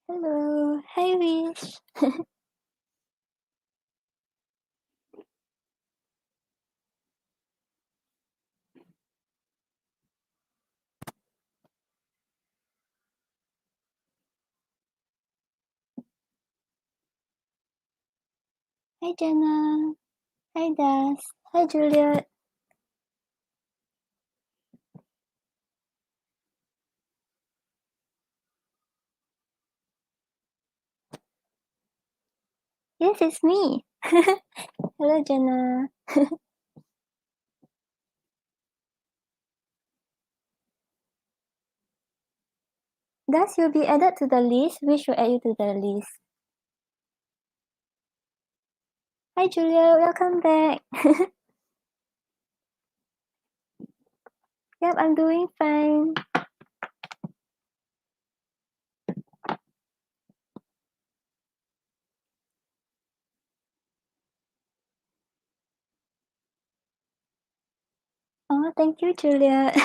Hello. Hi, Wish. Hi, Jenna. Hi, Das. Hi, Juliet. Yes, it's me. Hello, Jenna. Das, you'll be added to the list. Wish will add you to the list. Hi, Juliet. Welcome back. Yep, I'm doing fine. Oh, thank you, Juliet.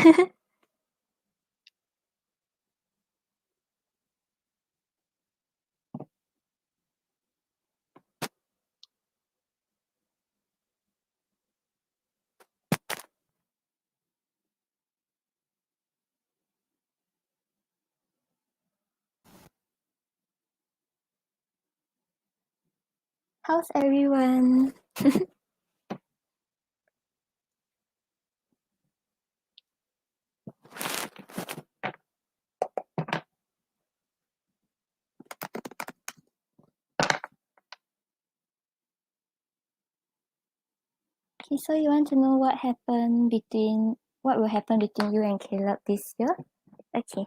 How's everyone? Okay, so you want to know what will happen between you and Caleb this year? Okay.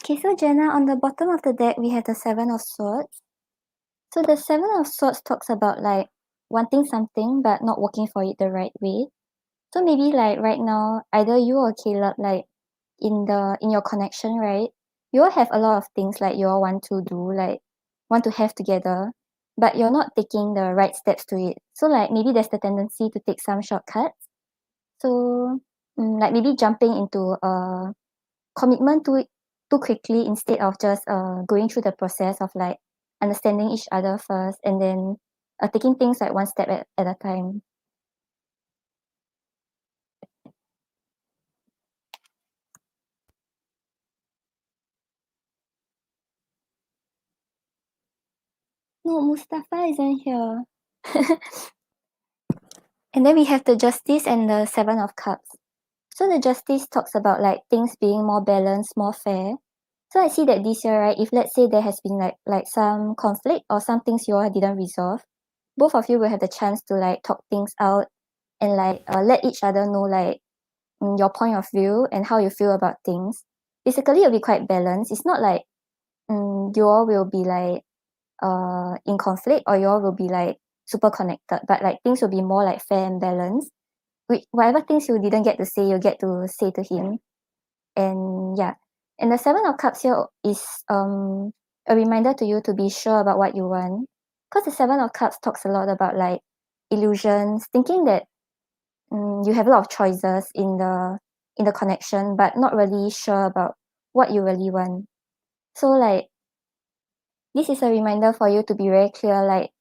Okay, so Jenna, on the bottom of the deck, we have the Seven of Swords. So the Seven of Swords talks about like wanting something but not working for it the right way. So maybe like right now, either you or Caleb, like in your connection, right? You all have a lot of things like you all want to do, like want to have together, but you're not taking the right steps to it. So like maybe there's the tendency to take some shortcuts. So like maybe jumping into a commitment to it too quickly instead of just going through the process of like understanding each other first and then taking things like one step at a time. No, Mustafa isn't here. And then we have the Justice and the Seven of Cups. So the Justice talks about like things being more balanced, more fair. So I see that this year, right, if let's say there has been like some conflict or some things you all didn't resolve, both of you will have the chance to like talk things out and like let each other know like your point of view and how you feel about things. Basically, it'll be quite balanced. It's not like you all will be like in conflict or you all will be like super connected, but like things will be more like fair and balanced. Whatever things you didn't get to say, you get to say to him. And yeah. And the Seven of Cups here is a reminder to you to be sure about what you want. Because the Seven of Cups talks a lot about like illusions, thinking that you have a lot of choices in the connection, but not really sure about what you really want. So like this is a reminder for you to be very clear, like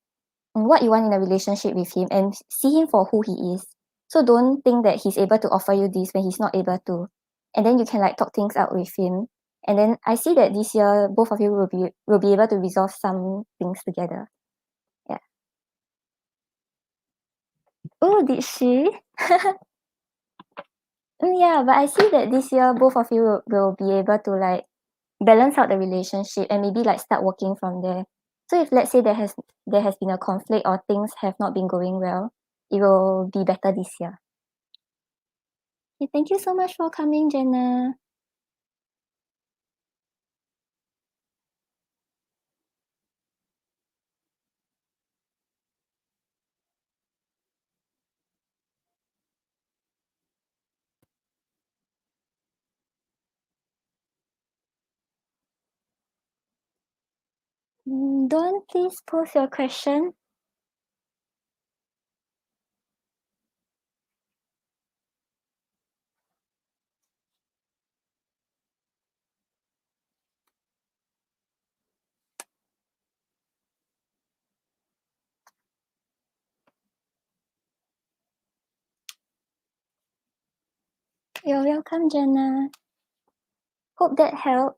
what you want in a relationship with him and see him for who he is. So don't think that he's able to offer you this when he's not able to. And then you can like talk things out with him. And then I see that this year both of you will be able to resolve some things together. Yeah. Oh, did she? Yeah, but I see that this year both of you will be able to like balance out the relationship and maybe like start working from there. So if let's say there has been a conflict or things have not been going well, it will be better this year. Okay, thank you so much for coming, Jenna. Don't please post your question. You're welcome, Jenna. Hope that helped.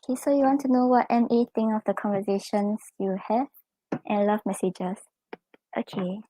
Okay, so you want to know what MA think of the conversations you have and love messages. Okay.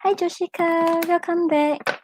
Hi, Joshika. Welcome back.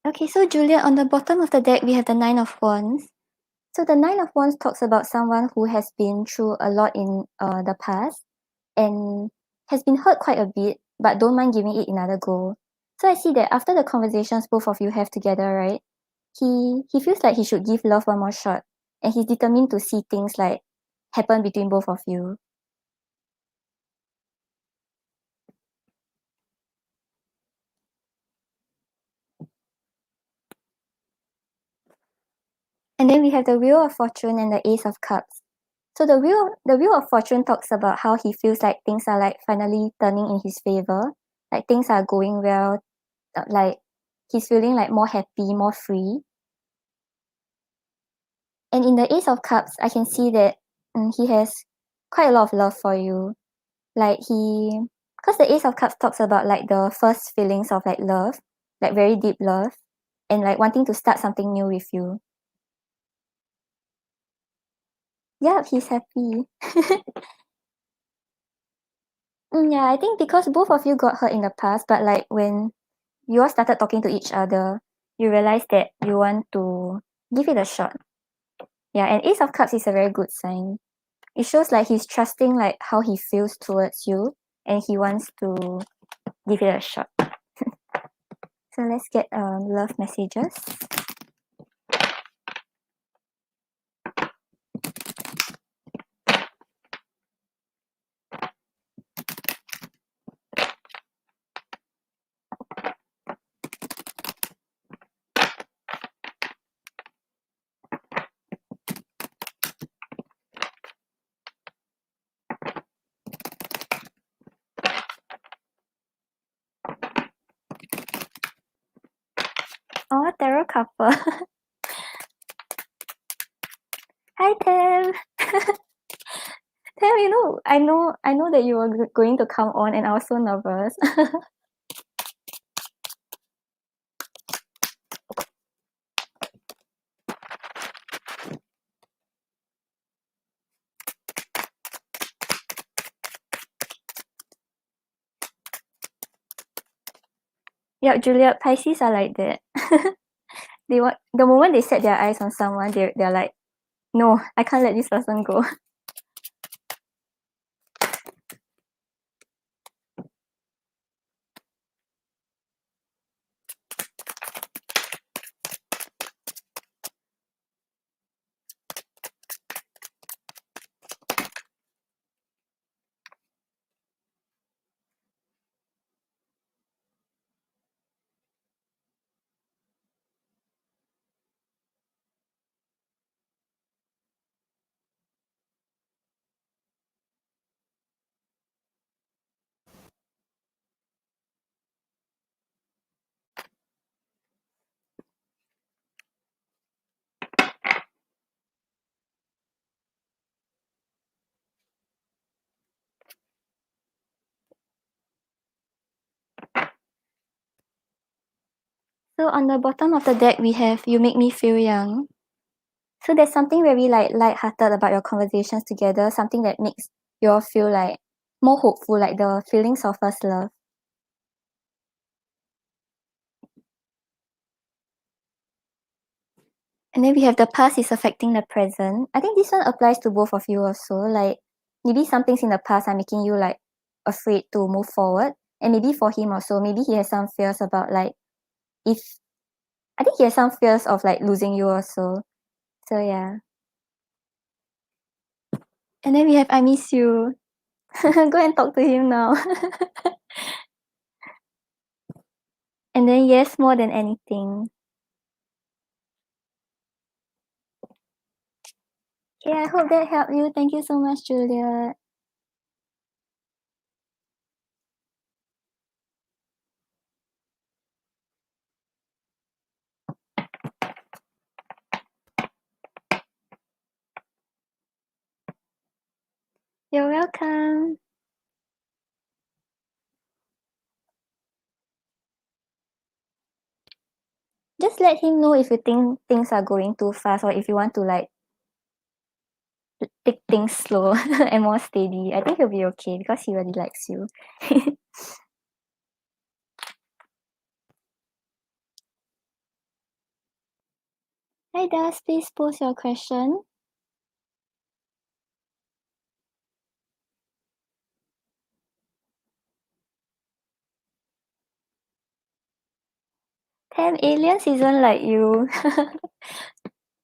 Okay, so Julia, on the bottom of the deck, we have the Nine of Wands. So the Nine of Wands talks about someone who has been through a lot in the past and has been hurt quite a bit, but don't mind giving it another go. So I see that after the conversations both of you have together, right? He feels like he should give love one more shot, and he's determined to see things like happen between both of you. And then we have the Wheel of Fortune and the Ace of Cups. So the wheel of fortune talks about how he feels like things are like finally turning in his favor, like things are going well, like he's feeling like more happy, more free. And in the Ace of Cups, I can see that he has quite a lot of love for you. Like because the Ace of Cups talks about like the first feelings of like love, like very deep love, and like wanting to start something new with you. Yeah, he's happy. Yeah, I think because both of you got hurt in the past, but like when you all started talking to each other, you realize that you want to give it a shot. Yeah, and Ace of Cups is a very good sign. It shows like he's trusting like how he feels towards you and he wants to give it a shot. So let's get love messages. Oh, tarot couple. Hi Tam. Tam, I know that you were going to come on and I was so nervous. Yeah, Julia, Pisces are like that. The moment they set their eyes on someone, they're like, no, I can't let this person go. So on the bottom of the deck, we have You Make Me Feel Young. So there's something very like light-hearted about your conversations together, something that makes you all feel like more hopeful, like the feelings of first love. And then we have the past is affecting the present. I think this one applies to both of you also. Like maybe some things in the past are making you like afraid to move forward. And maybe for him also, maybe he has some fears about like if I think he has some fears of like losing you also. So yeah. And then we have I miss you. Go and talk to him now. And then yes, more than anything. Okay, I hope that helped you. Thank you so much, Julia. You're welcome. Just let him know if you think things are going too fast or if you want to like take things slow and more steady. I think he'll be okay because he really likes you. Hi Das, please post your question. Ten aliens isn't like you.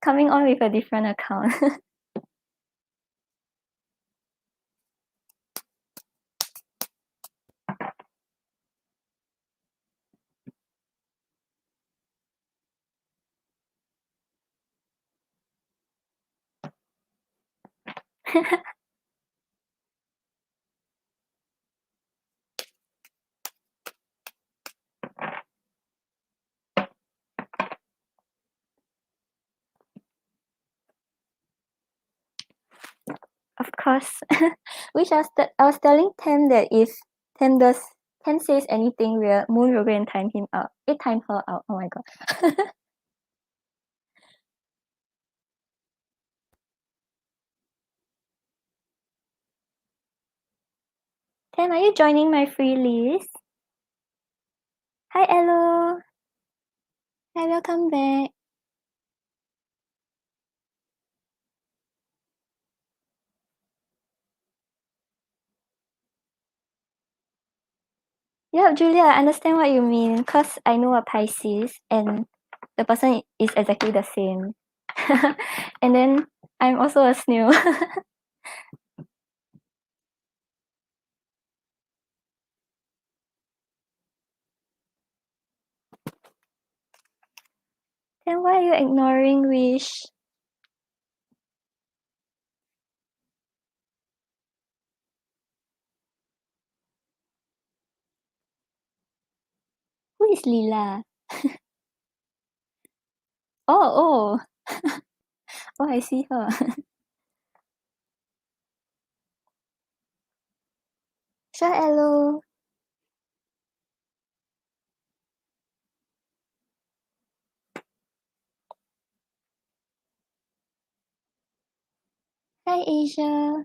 Coming on with a different account. Of course. Which I was telling Tem that if Tem says anything weird, Moon will go and time him out. Time her out. Oh my god. Tem, are you joining my free list? Hi Elo. Hi, welcome back. Yeah, Julia, I understand what you mean because I know a Pisces and the person is exactly the same. And then I'm also a snail. Then why are you ignoring Wish? Who is Lila? Oh, oh, I see her. Sure, hello. Hi, Asia.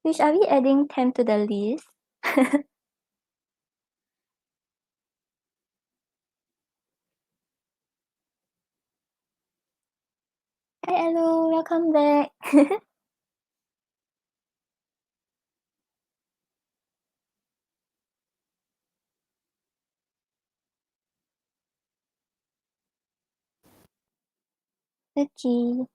Which are we adding 10 to the list? Hi, hello. Welcome back. Okay.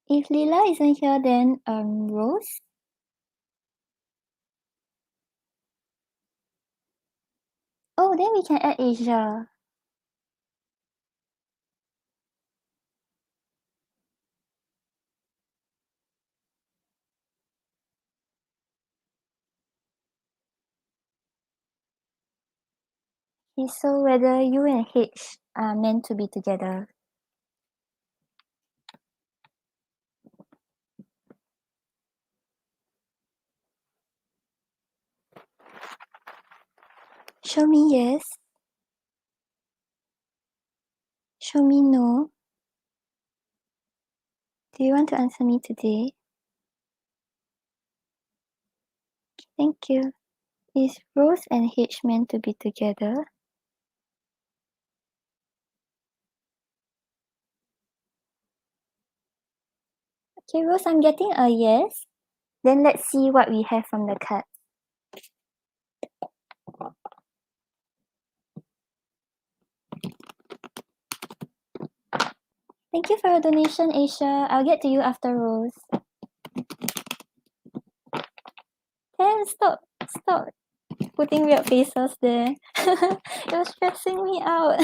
If Lila isn't here, then Rose. Oh, then we can add Asia. Okay, so whether you and H are meant to be together. Show me yes. Show me no. Do you want to answer me today? Thank you. Is Rose and H meant to be together? Okay, Rose, I'm getting a yes. Then let's see what we have from the card. Thank you for your donation, Asia. I'll get to you after Rose. Then stop putting weird faces there. You're stressing me out.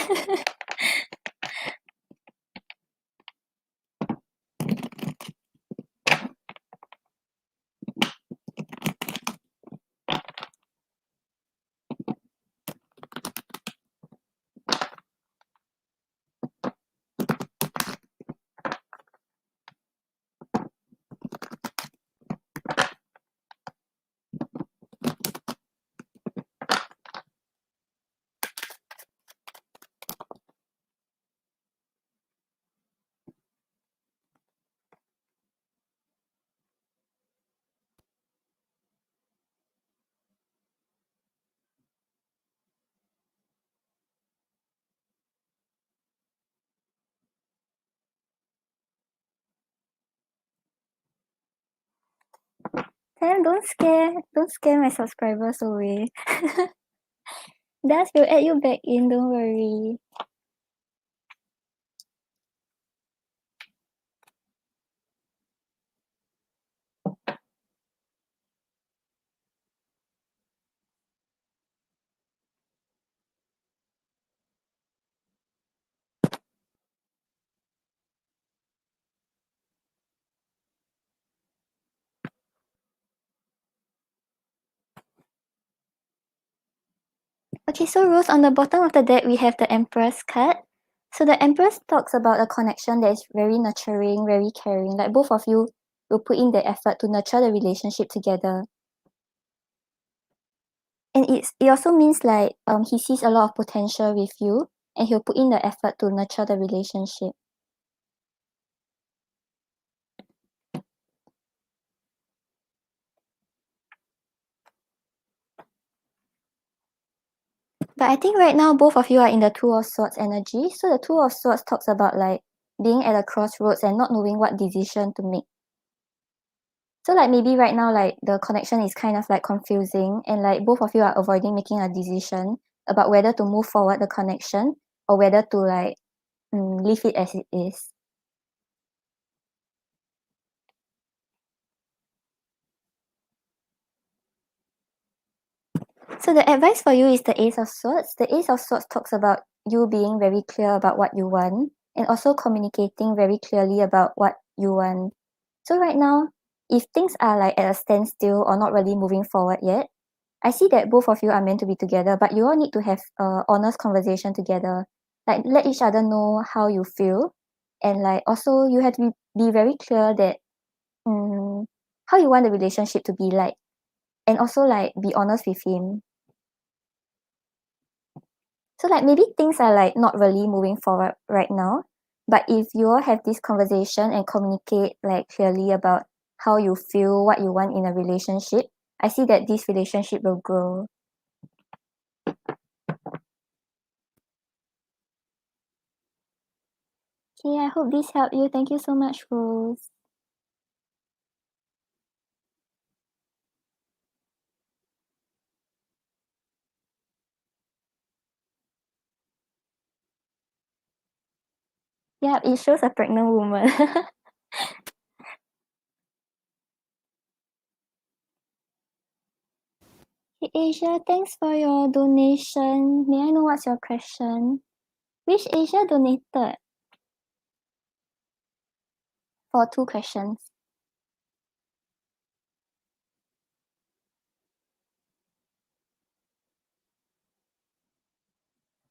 Damn, don't scare my subscribers away. Das will add you back in, don't worry. Okay, so Rose, on the bottom of the deck, we have the Empress card. So the Empress talks about a connection that is very nurturing, very caring. Like both of you will put in the effort to nurture the relationship together. And it also means like he sees a lot of potential with you and he'll put in the effort to nurture the relationship. But I think right now both of you are in the Two of Swords energy. So the Two of Swords talks about like being at a crossroads and not knowing what decision to make. So like maybe right now like the connection is kind of like confusing and like both of you are avoiding making a decision about whether to move forward the connection or whether to like leave it as it is. So the advice for you is the Ace of Swords. The Ace of Swords talks about you being very clear about what you want and also communicating very clearly about what you want. So right now, if things are like at a standstill or not really moving forward yet, I see that both of you are meant to be together, but you all need to have a honest conversation together. Like let each other know how you feel, and like also you have to be very clear that how you want the relationship to be like, and also like be honest with him. So like maybe things are like not really moving forward right now, but if you all have this conversation and communicate like clearly about how you feel, what you want in a relationship, I see that this relationship will grow. Okay, I hope this helped you. Thank you so much, Rose. Yeah, it shows a pregnant woman. Hey, Asia, thanks for your donation. May I know what's your question? Which Asia donated for 2 questions?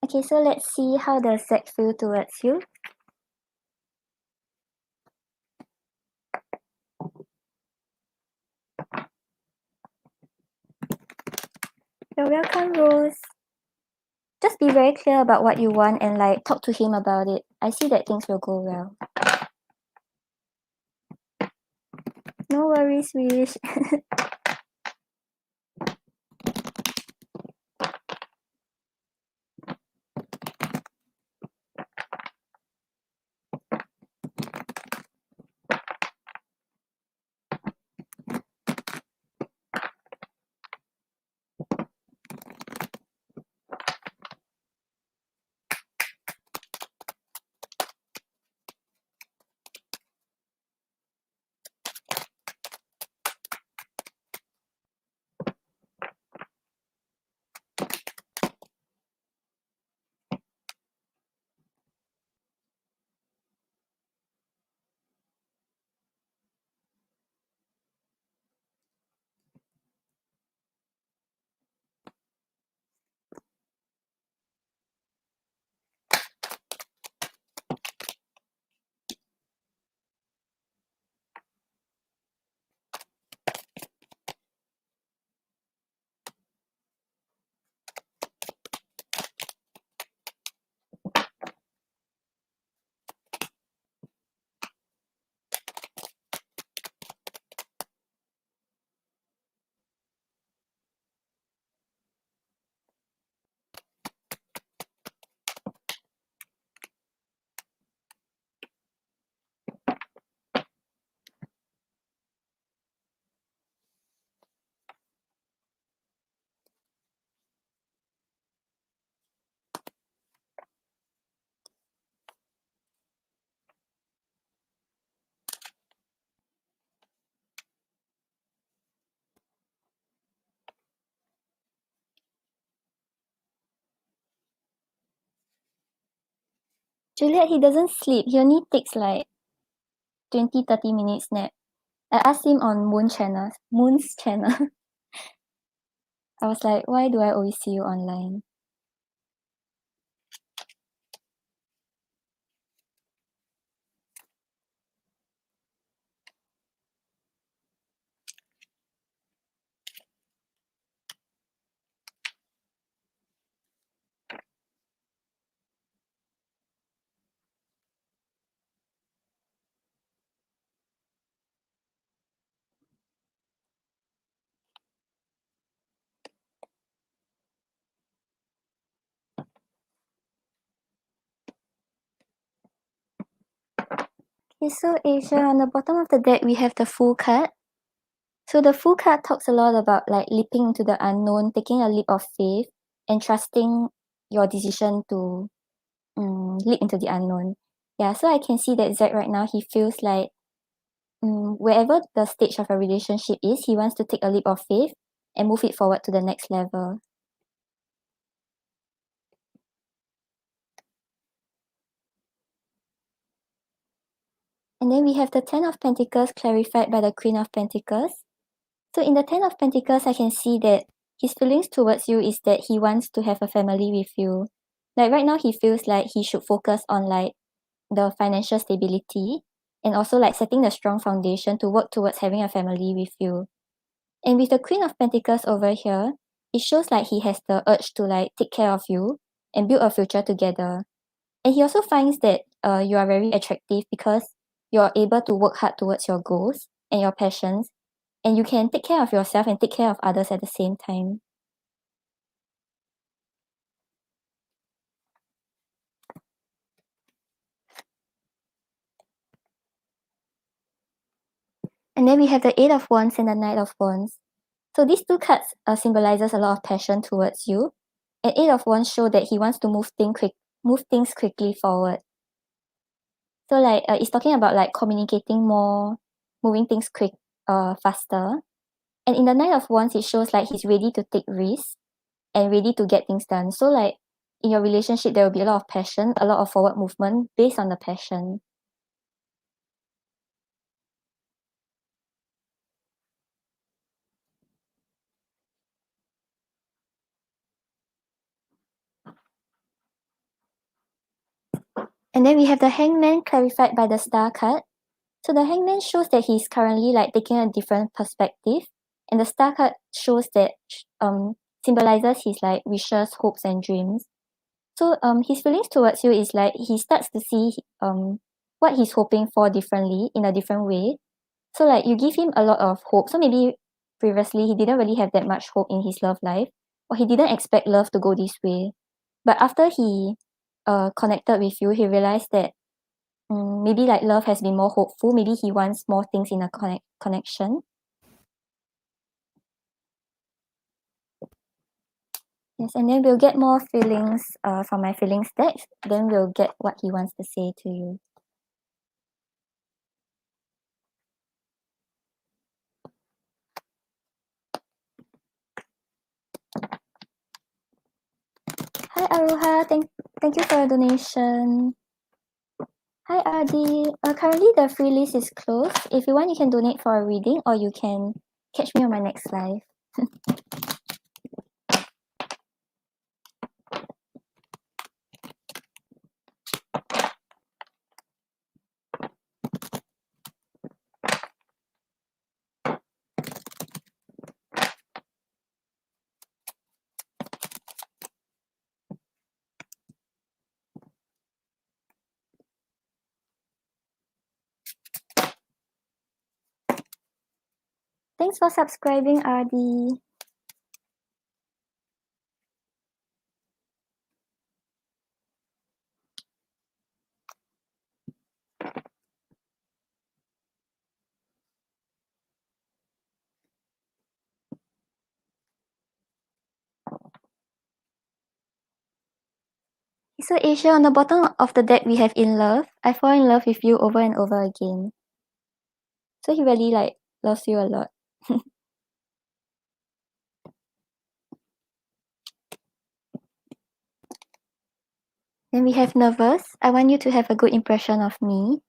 Okay, so let's see how does Zach feel towards you. You're welcome, Rose. Just be very clear about what you want and like talk to him about it. I see that things will go well. No worries, Wish. Juliet, he doesn't sleep. He only takes like 20-30 minutes nap. I asked him on Moon's channel. I was like, why do I always see you online? Okay, so Asia, on the bottom of the deck, we have the Fool card. So the Fool card talks a lot about like leaping into the unknown, taking a leap of faith, and trusting your decision to leap into the unknown. Yeah, so I can see that Zack right now, he feels like wherever the stage of a relationship is, he wants to take a leap of faith and move it forward to the next level. And then we have the Ten of Pentacles clarified by the Queen of Pentacles. So in the Ten of Pentacles, I can see that his feelings towards you is that he wants to have a family with you. Like right now, he feels like he should focus on like the financial stability and also like setting the strong foundation to work towards having a family with you. And with the Queen of Pentacles over here, it shows like he has the urge to like take care of you and build a future together. And he also finds that you are very attractive because you're able to work hard towards your goals and your passions, and you can take care of yourself and take care of others at the same time. And then we have the Eight of Wands and the Knight of Wands. So these two cards symbolizes a lot of passion towards you. And Eight of Wands show that he wants to move things quickly forward. So like it's talking about like communicating more, moving things faster. And in the Knight of Wands, it shows like he's ready to take risks and ready to get things done. So like in your relationship, there will be a lot of passion, a lot of forward movement based on the passion. And then we have the Hangman clarified by the Star card. So the Hangman shows that he's currently like taking a different perspective, and the Star card shows that symbolizes his like wishes, hopes, and dreams. So his feelings towards you is like he starts to see what he's hoping for differently in a different way. So like you give him a lot of hope. So maybe previously he didn't really have that much hope in his love life, or he didn't expect love to go this way. But after he connected with you, he realized that maybe like love has been more hopeful. Maybe he wants more things in a connection. Yes, and then we'll get more feelings from my feelings deck. Then we'll get what he wants to say to you. Hi Aruha, thank you for your donation. Hi Adi, currently the free list is closed. If you want, you can donate for a reading, or you can catch me on my next live. Thanks for subscribing, Adi. So Asia, on the bottom of the deck we have in love. I fall in love with you over and over again. So he really like loves you a lot. Then we have nervous. I want you to have a good impression of me.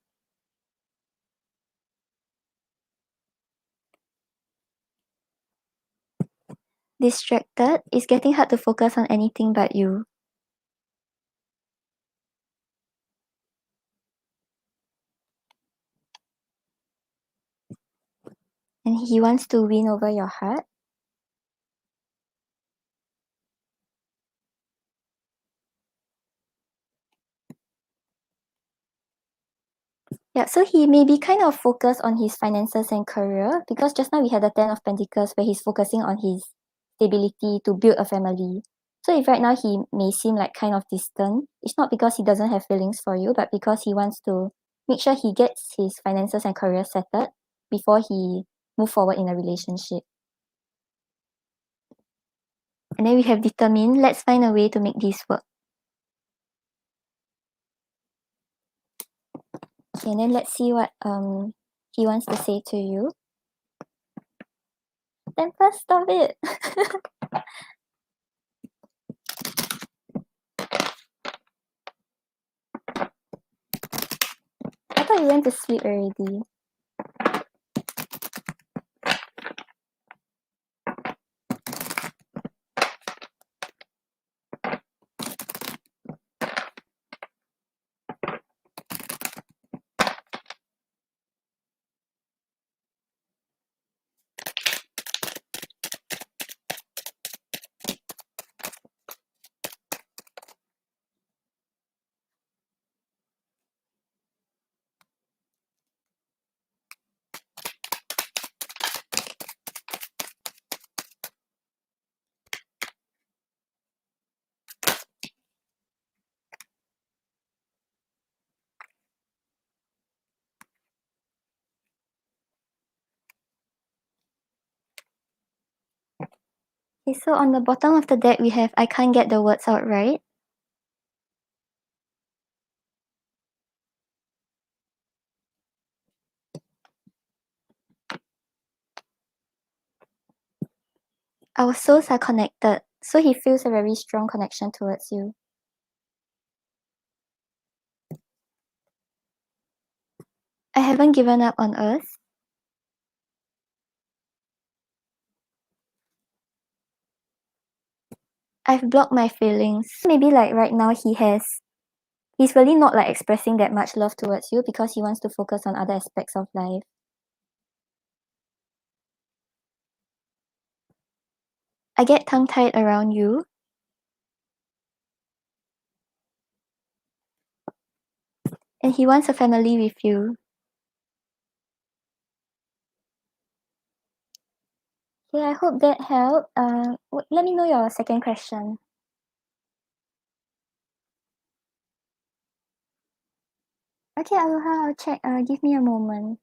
Distracted. It's getting hard to focus on anything but you. And he wants to win over your heart. Yeah, so he may be kind of focused on his finances and career, because just now we had the 10 of Pentacles where he's focusing on his stability to build a family. So if right now he may seem like kind of distant, it's not because he doesn't have feelings for you, but because he wants to make sure he gets his finances and career settled before he move forward in a relationship. And then we have determined. Let's find a way to make this work. Okay, and then let's see what he wants to say to you. Tempest, stop it. I thought you went to sleep already. Okay, so on the bottom of the deck, we have I can't get the words out right. Our souls are connected, so he feels a very strong connection towards you. I haven't given up on us. I've blocked my feelings. Maybe like right now he's really not like expressing that much love towards you because he wants to focus on other aspects of life. I get tongue-tied around you. And he wants a family with you. Okay, I hope that helped. Let me know your second question. Okay, I'll check. Give me a moment.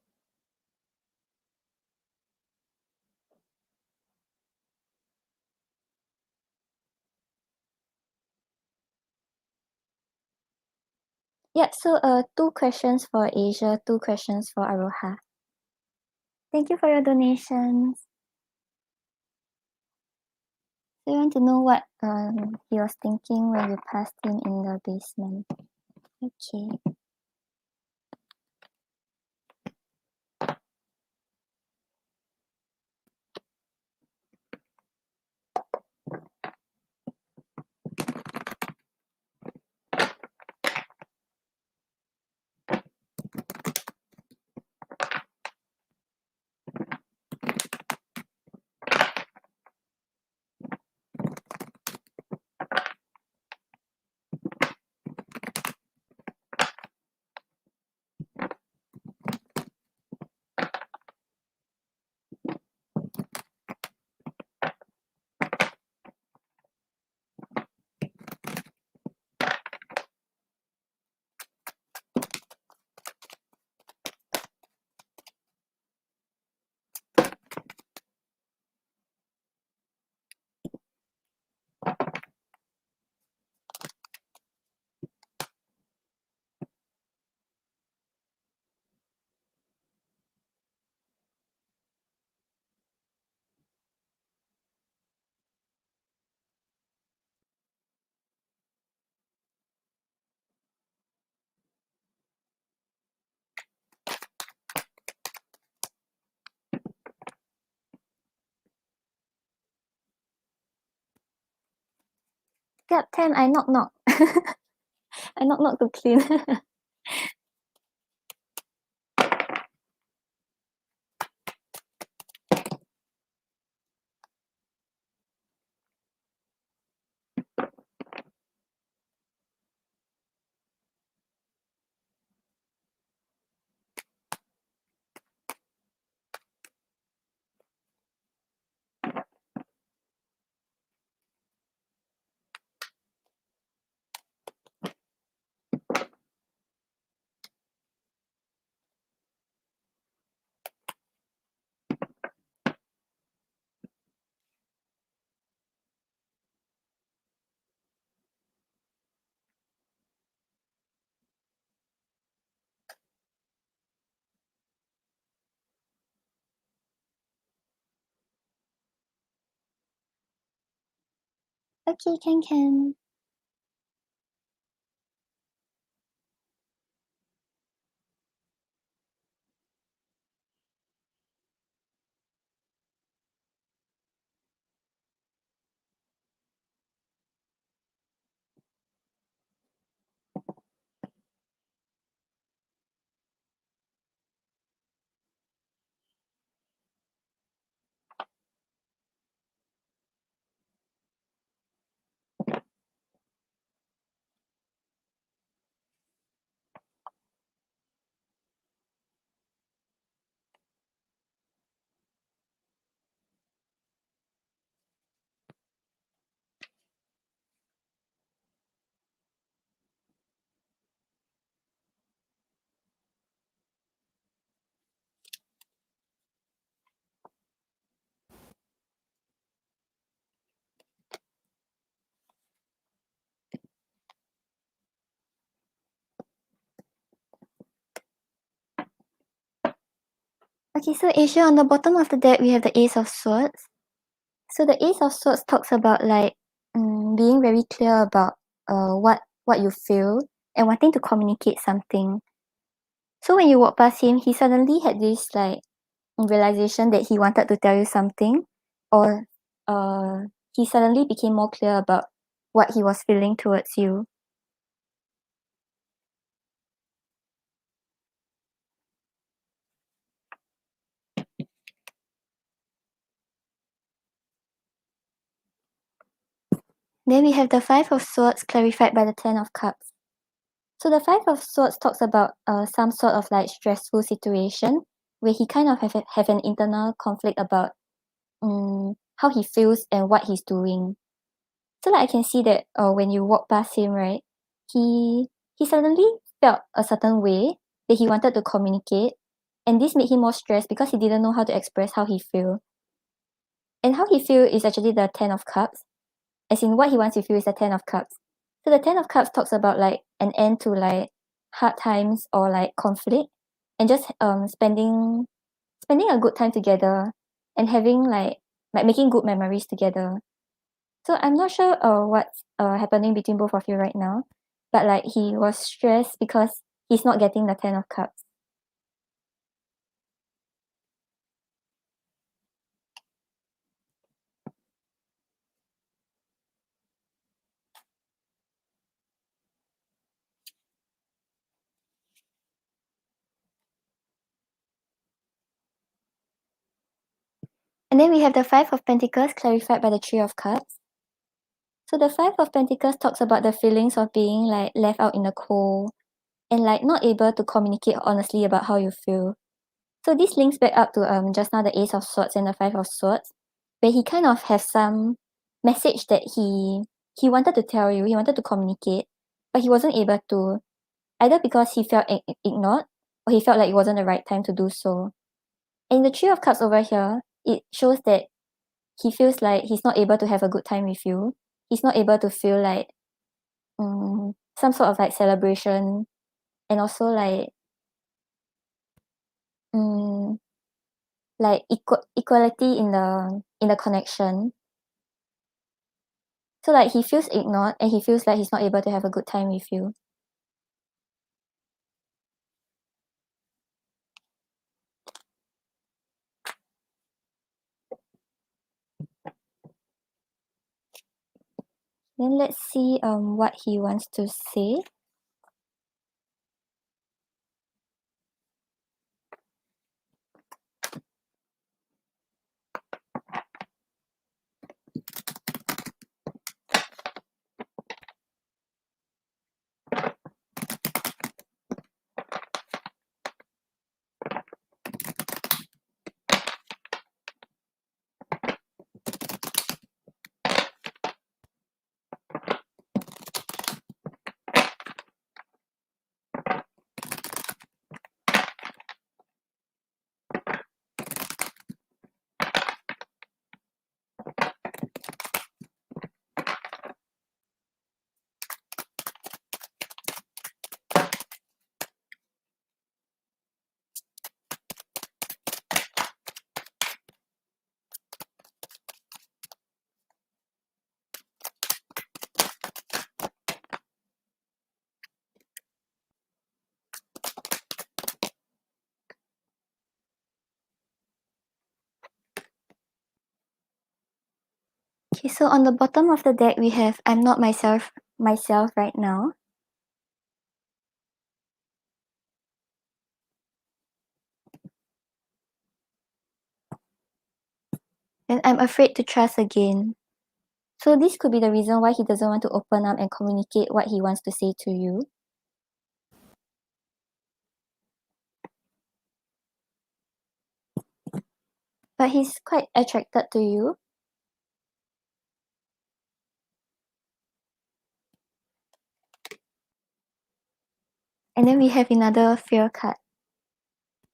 Yeah, so 2 questions for Asia, 2 questions for Aroha. Thank you for your donations. So you want to know what he was thinking when you passed him in the basement. Okay. Yup, 10, I knock knock. I knock knock to clean. Okay, can. Okay, so Asia, on the bottom of the deck, we have the Ace of Swords. So the Ace of Swords talks about like being very clear about what you feel and wanting to communicate something. So when you walk past him, he suddenly had this like realization that he wanted to tell you something, or he suddenly became more clear about what he was feeling towards you. Then we have the Five of Swords clarified by the Ten of Cups. So the Five of Swords talks about some sort of like stressful situation where he kind of have an internal conflict about how he feels and what he's doing. So like I can see that when you walk past him, right, he suddenly felt a certain way that he wanted to communicate, and this made him more stressed because he didn't know how to express how he feel. And how he feel is actually the Ten of Cups, as in what he wants to feel is the Ten of Cups. So the Ten of Cups talks about like an end to like hard times or like conflict, and just spending a good time together and having like making good memories together. So I'm not sure what's happening between both of you right now, but like he was stressed because he's not getting the Ten of Cups. And then we have the Five of Pentacles clarified by the Three of Cups. So the Five of Pentacles talks about the feelings of being like left out in the cold and like not able to communicate honestly about how you feel. So this links back up to just now the Ace of Swords and the Five of Swords, where he kind of has some message that he wanted to tell you, he wanted to communicate, but he wasn't able to, either because he felt ignored or he felt like it wasn't the right time to do so. In the Three of Cups over here, it shows that he feels like he's not able to have a good time with you. He's not able to feel like some sort of like celebration, and also um, like equality in the connection. So like he feels ignored and he feels like he's not able to have a good time with you. Then let's see what he wants to say. Okay, so on the bottom of the deck we have I'm not myself right now. And I'm afraid to trust again. So this could be the reason why he doesn't want to open up and communicate what he wants to say to you. But he's quite attracted to you. And then we have another fear card.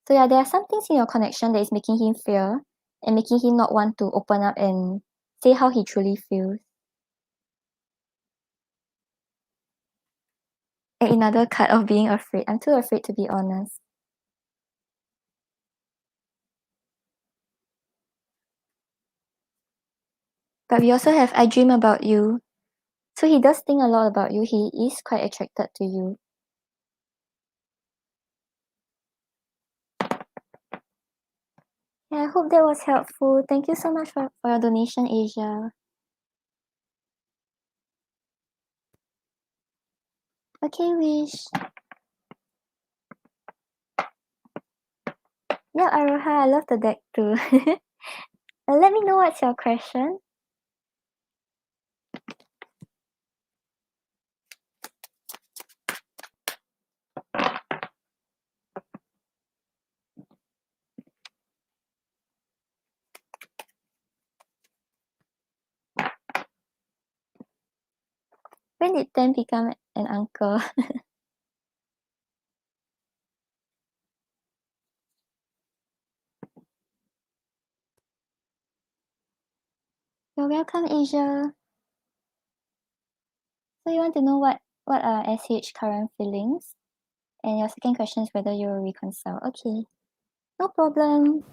So yeah, there are some things in your connection that is making him fear and making him not want to open up and say how he truly feels. And another card of being afraid. I'm too afraid to be honest. But we also have I dream about you. So he does think a lot about you. He is quite attracted to you. Yeah, I hope that was helpful. Thank you so much for your donation, Asia. Okay, Wish. Yeah, Aroha, I love the deck too. Let me know what's your question. When did Ten become an uncle? You're welcome, Asia. So you want to know what are SH current feelings? And your second question is whether you will reconcile. Okay, no problem.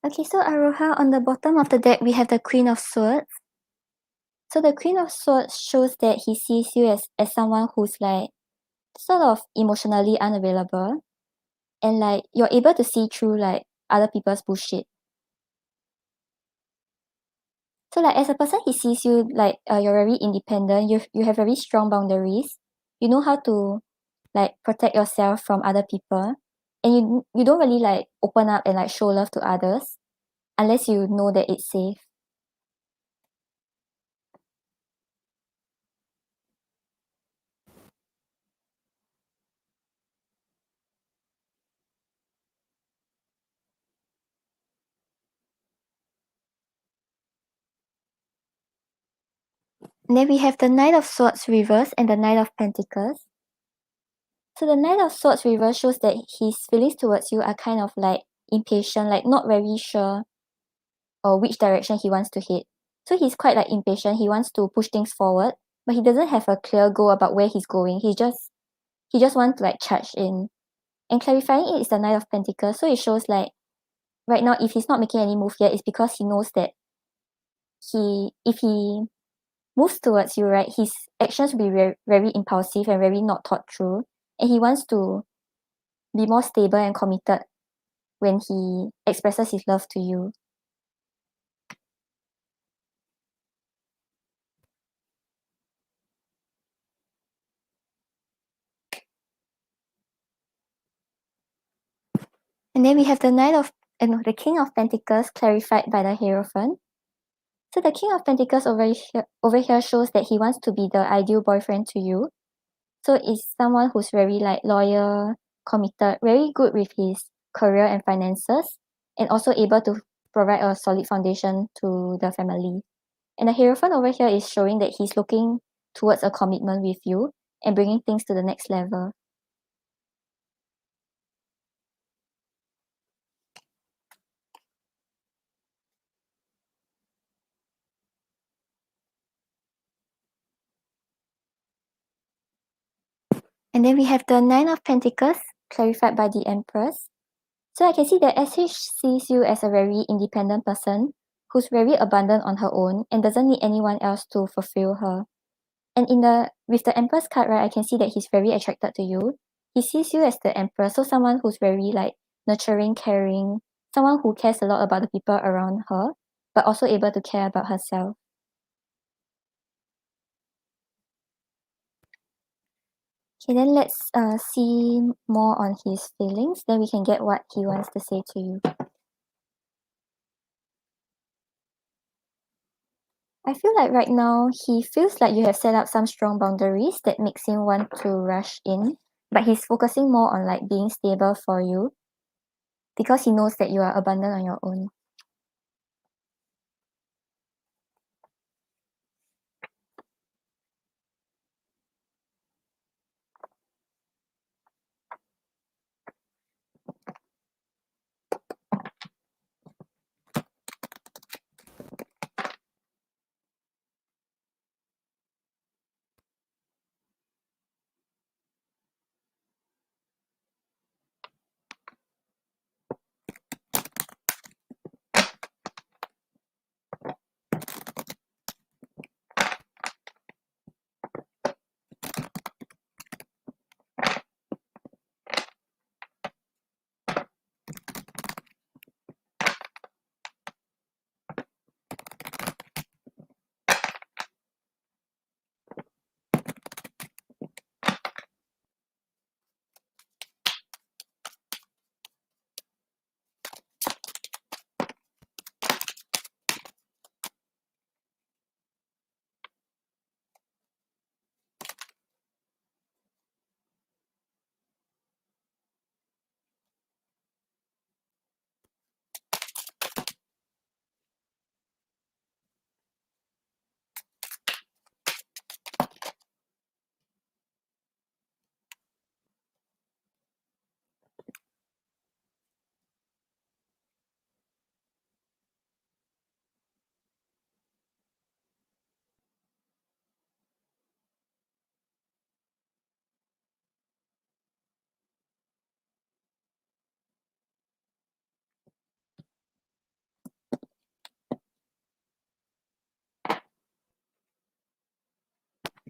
Okay, so Aroha, on the bottom of the deck, we have the Queen of Swords. So the Queen of Swords shows that he sees you as someone who's like sort of emotionally unavailable, and like you're able to see through like other people's bullshit. So like as a person, he sees you like you're very independent. You have very strong boundaries. You know how to like protect yourself from other people, and you don't really like open up and like show love to others unless you know that it's safe. And then we have the Knight of Swords reverse and the Knight of Pentacles. So the Knight of Swords reverse shows that his feelings towards you are kind of like impatient, like not very sure or which direction he wants to head. So he's quite like impatient. He wants to push things forward, but he doesn't have a clear goal about where he's going. He just wants to like charge in. And clarifying it is the Knight of Pentacles. So it shows like right now if he's not making any move yet, it's because he knows that if he moves towards you, right, his actions will be very, very impulsive and very not thought through. And he wants to be more stable and committed when he expresses his love to you. And then we have the the King of Pentacles clarified by the Hierophant. So the King of Pentacles over here shows that he wants to be the ideal boyfriend to you. So it's someone who's very like loyal, committed, very good with his career and finances, and also able to provide a solid foundation to the family. And the Hierophant over here is showing that he's looking towards a commitment with you and bringing things to the next level. And then we have the Nine of Pentacles clarified by the Empress. So I can see that SH sees you as a very independent person who's very abundant on her own and doesn't need anyone else to fulfill her. And with the Empress card, right, I can see that he's very attracted to you. He sees you as the Empress, so someone who's very like nurturing, caring, someone who cares a lot about the people around her, but also able to care about herself. Okay, then let's see more on his feelings. Then we can get what he wants to say to you. I feel like right now he feels like you have set up some strong boundaries that makes him want to rush in, but he's focusing more on like being stable for you because he knows that you are abundant on your own.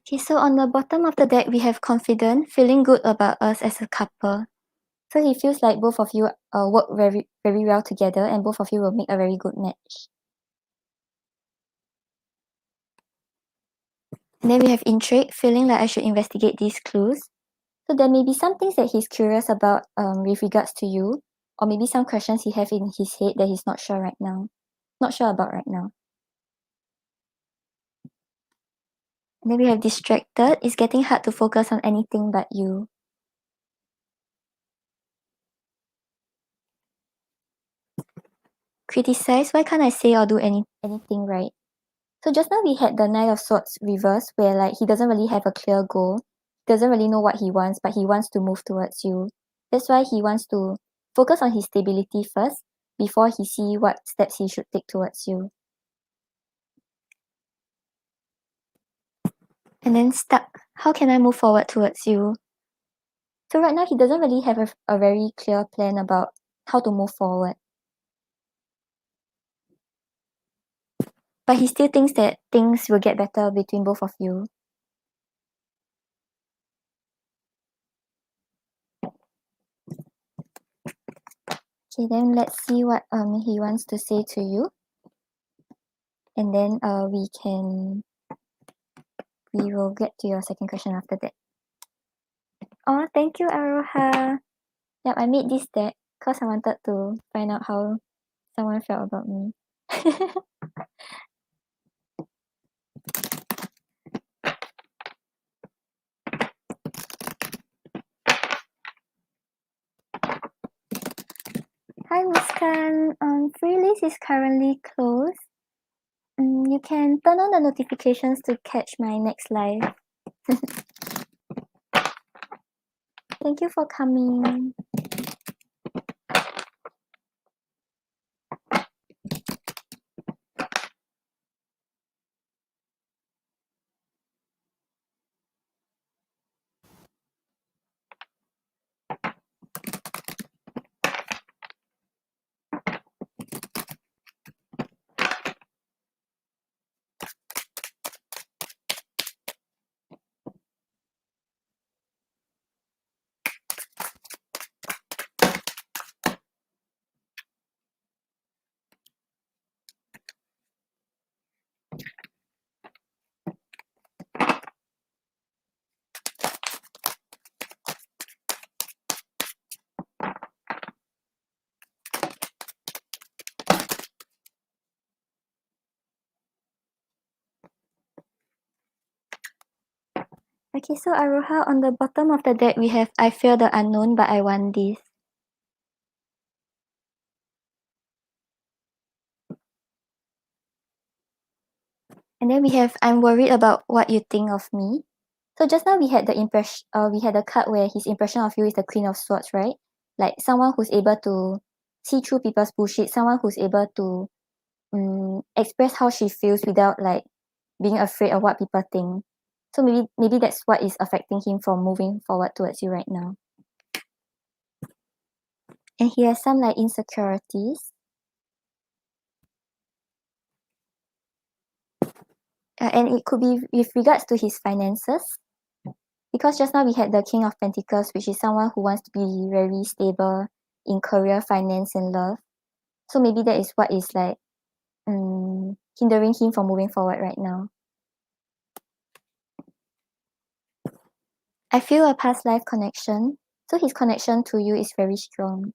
Okay, so on the bottom of the deck, we have confident, feeling good about us as a couple. So he feels like both of you work very, very well together and both of you will make a very good match. And then we have intrigue, feeling like I should investigate these clues. So there may be some things that he's curious about with regards to you, or maybe some questions he have in his head that he's not sure right now. Not sure about right now. And then we have distracted, it's getting hard to focus on anything but you. Criticize, why can't I say or do anything right? So just now we had the Knight of Swords reverse where like he doesn't really have a clear goal. He doesn't really know what he wants, but he wants to move towards you. That's why he wants to focus on his stability first before he see what steps he should take towards you. And then stuck. How can I move forward towards you? So right now he doesn't really have a very clear plan about how to move forward. But he still thinks that things will get better between both of you. Okay, then let's see what he wants to say to you. And then we will get to your second question after that. Oh, thank you, Aroha. Yep, I made this deck because I wanted to find out how someone felt about me. Hi, Miss Khan. Free list is currently closed. You can turn on the notifications to catch my next live. Thank you for coming. Okay, so Aroha, on the bottom of the deck, we have I fear the unknown, but I want this. And then we have I'm worried about what you think of me. So just now we had we had a card where his impression of you is the Queen of Swords, right? Like someone who's able to see through people's bullshit, someone who's able to express how she feels without like being afraid of what people think. So maybe that's what is affecting him from moving forward towards you right now. And he has some like insecurities. And it could be with regards to his finances. Because just now we had the King of Pentacles, which is someone who wants to be very stable in career, finance, and love. So maybe that is what is like hindering him from moving forward right now. I feel a past life connection. So his connection to you is very strong.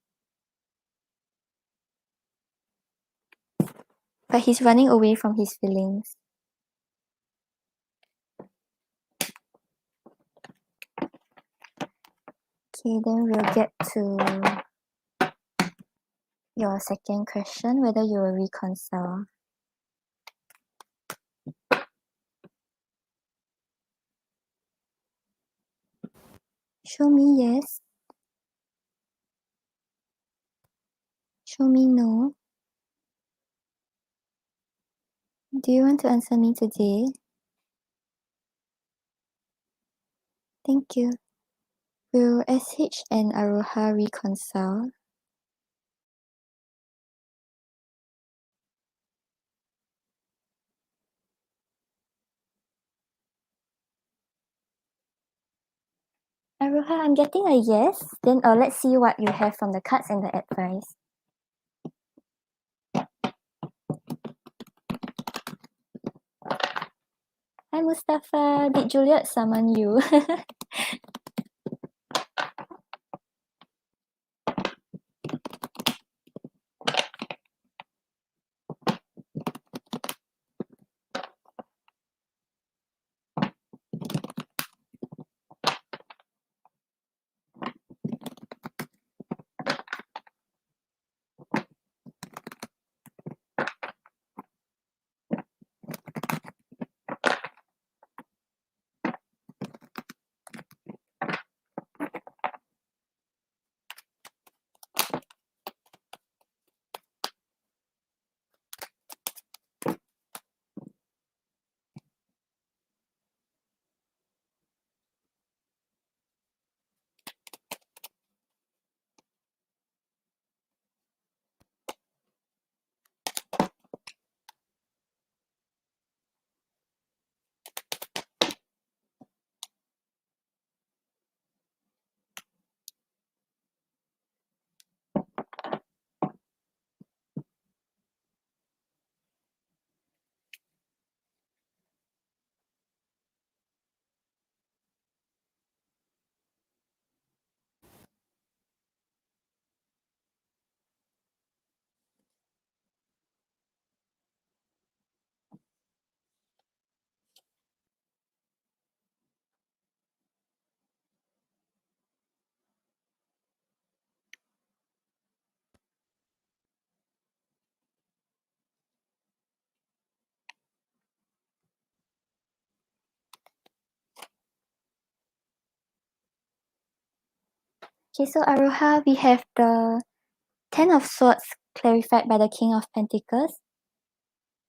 But he's running away from his feelings. Okay, then we'll get to your second question, whether you will reconcile. Show me yes. Show me no. Do you want to answer me today? Thank you. Will SH and Aroha reconcile? Aroha, I'm getting a yes. Then let's see what you have from the cards and the advice. Hi Mustafa, did Juliet summon you? Okay, so Aroha, we have the Ten of Swords clarified by the King of Pentacles.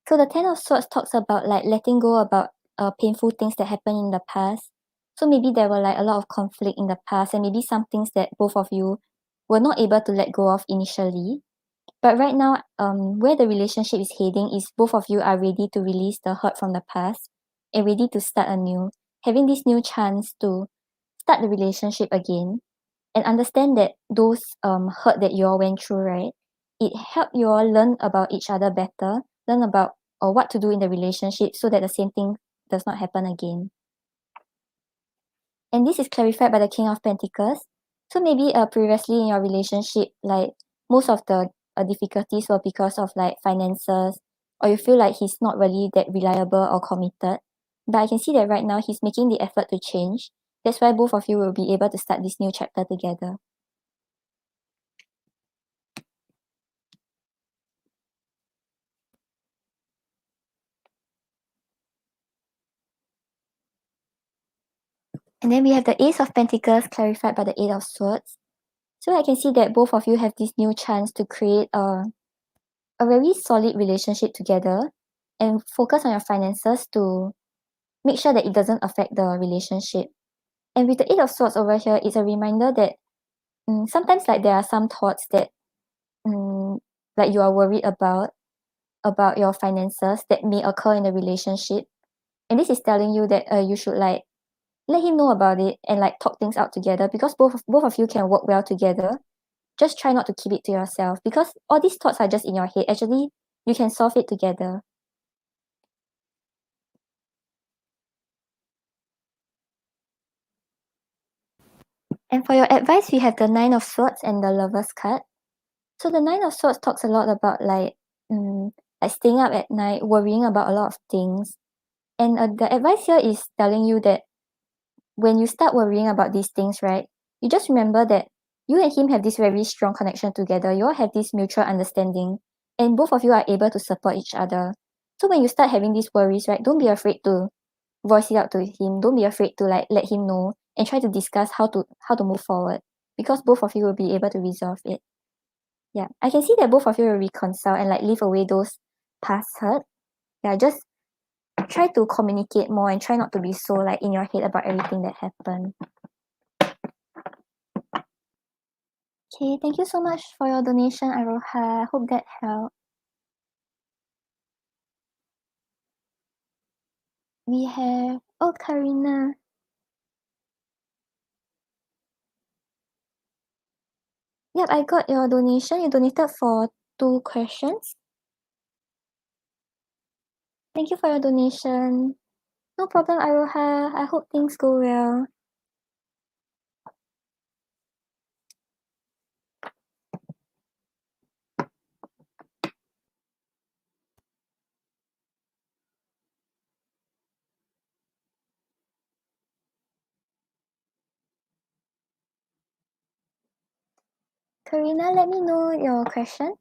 So the Ten of Swords talks about like letting go about painful things that happened in the past. So maybe there were like a lot of conflict in the past and maybe some things that both of you were not able to let go of initially. But right now, where the relationship is heading is both of you are ready to release the hurt from the past and ready to start anew, having this new chance to start the relationship again and understand that those hurt that you all went through, right? It helped you all learn about each other better, learn about or what to do in the relationship so that the same thing does not happen again. And this is clarified by the King of Pentacles. So maybe previously in your relationship, like most of the difficulties were because of like finances, or you feel like he's not really that reliable or committed. But I can see that right now he's making the effort to change. That's why both of you will be able to start this new chapter together. And then we have the Ace of Pentacles clarified by the Eight of Swords. So I can see that both of you have this new chance to create a very solid relationship together and focus on your finances to make sure that it doesn't affect the relationship. And with the Eight of Swords over here, it's a reminder that sometimes like there are some thoughts that like you are worried about your finances that may occur in the relationship. And this is telling you that you should like let him know about it and like talk things out together because both of you can work well together. Just try not to keep it to yourself because all these thoughts are just in your head. Actually, you can solve it together. And for your advice, we have the Nine of Swords and the Lover's card. So the Nine of Swords talks a lot about like staying up at night, worrying about a lot of things. And the advice here is telling you that when you start worrying about these things, right, you just remember that you and him have this very strong connection together. You all have this mutual understanding, and both of you are able to support each other. So when you start having these worries, right, don't be afraid to voice it out to him. Don't be afraid to like let him know and try to discuss how to move forward because both of you will be able to resolve it. Yeah, I can see that both of you will reconcile and like leave away those past hurt. Yeah, just try to communicate more and try not to be so like in your head about everything that happened. Okay, thank you so much for your donation, Aroha. Hope that helped. We have Karina. Yep, I got your donation. You donated for 2 questions. Thank you for your donation. No problem, Aroha. I hope things go well. Karina, let me know your question.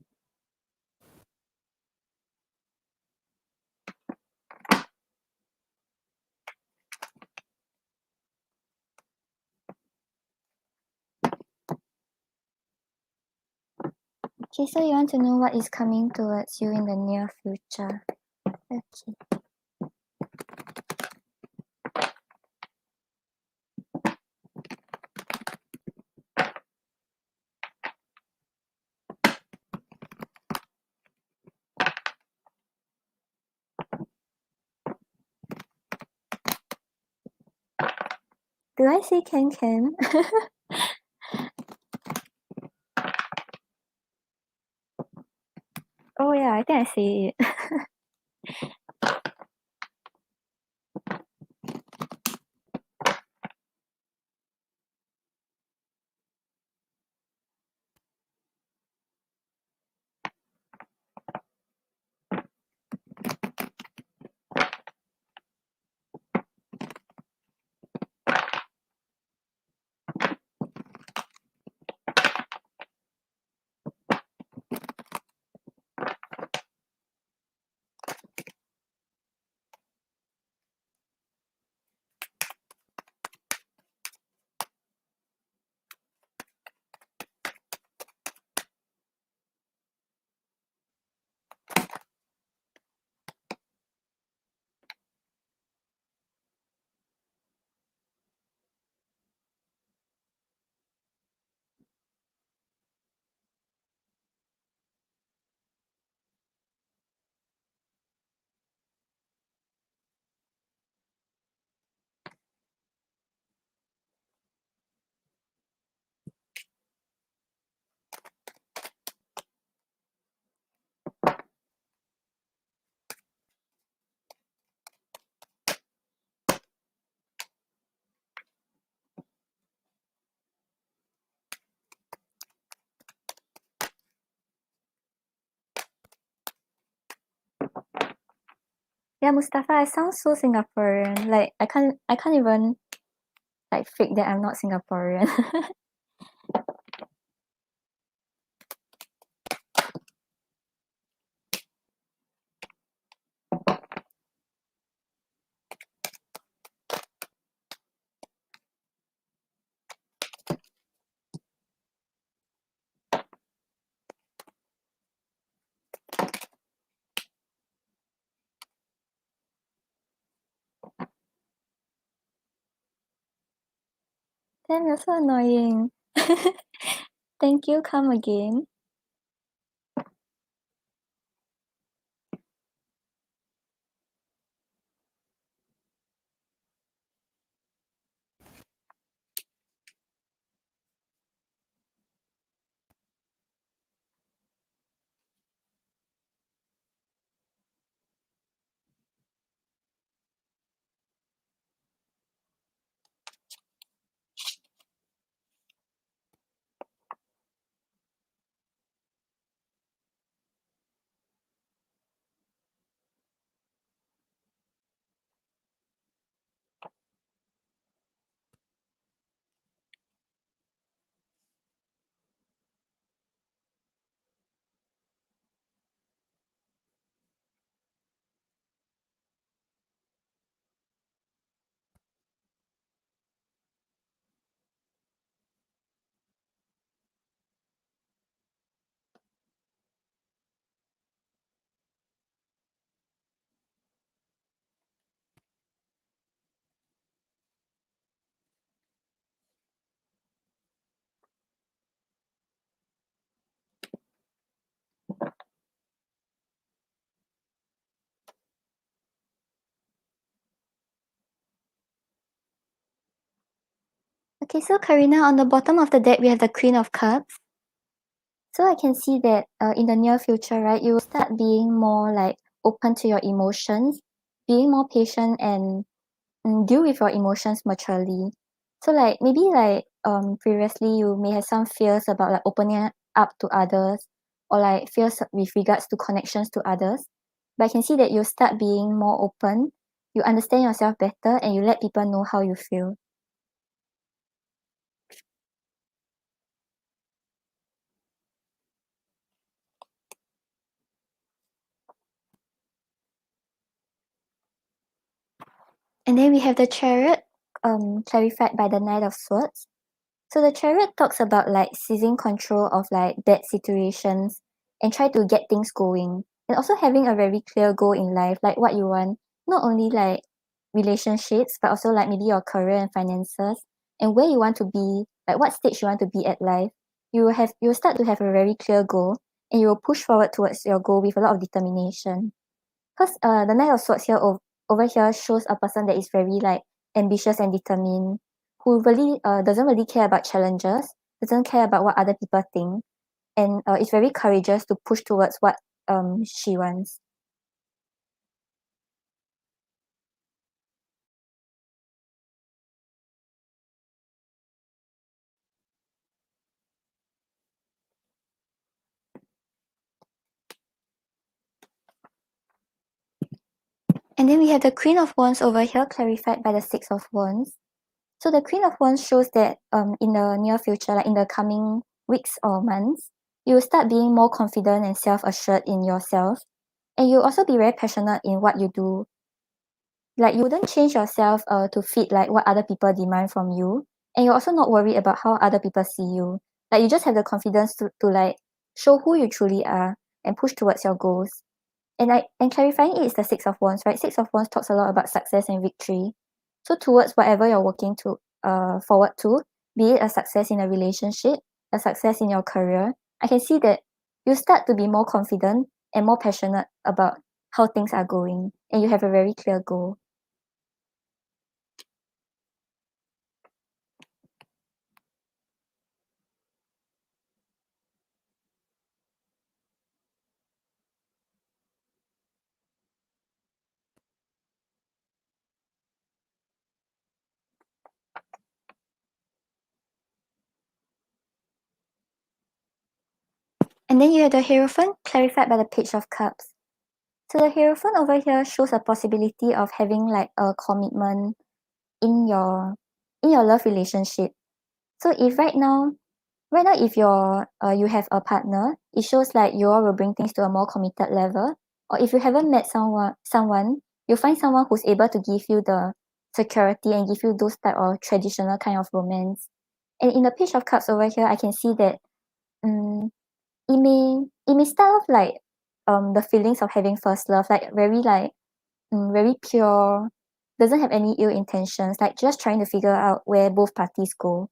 Okay, so you want to know what is coming towards you in the near future. Okay. Do I see Ken? Oh yeah, I think I see it. Yeah, Mustafa, I sound so Singaporean. Like I can't even like fake that I'm not Singaporean. Damn, you're so annoying. Thank you, come again. Okay, so Karina, on the bottom of the deck we have the Queen of Cups. So I can see that in the near future, right, you will start being more like open to your emotions, being more patient and deal with your emotions maturely. So like maybe like previously you may have some fears about like opening up to others or like fears with regards to connections to others. But I can see that you start being more open, you understand yourself better and you let people know how you feel. And then we have the chariot clarified by the Knight of Swords. So the chariot talks about like seizing control of like bad situations and try to get things going. And also having a very clear goal in life, like what you want, not only like relationships, but also like maybe your career and finances and where you want to be, like what stage you want to be at life. You will start to have a very clear goal and you will push forward towards your goal with a lot of determination. Because the Knight of Swords here over here shows a person that is very like ambitious and determined, who really doesn't really care about challenges, doesn't care about what other people think, and is very courageous to push towards what she wants. And then we have the Queen of Wands over here clarified by the Six of Wands. So the Queen of Wands shows that in the near future, like in the coming weeks or months, you will start being more confident and self-assured in yourself. And you'll also be very passionate in what you do. Like you wouldn't change yourself to fit like what other people demand from you. And you're also not worried about how other people see you. Like you just have the confidence to like show who you truly are and push towards your goals. And clarifying it is the Six of Wands, right? Six of Wands talks a lot about success and victory. So towards whatever you're working to forward to, be it a success in a relationship, a success in your career, I can see that you start to be more confident and more passionate about how things are going and you have a very clear goal. And then you have the Hierophant clarified by the Page of Cups. So the Hierophant over here shows a possibility of having like a commitment in your love relationship. So if right now if you have a partner, it shows like you all will bring things to a more committed level. Or if you haven't met someone, you find someone who's able to give you the security and give you those type of traditional kind of romance. And in the Page of Cups over here, I can see that um, it may start off like the feelings of having first love, like very pure, doesn't have any ill intentions, like just trying to figure out where both parties go.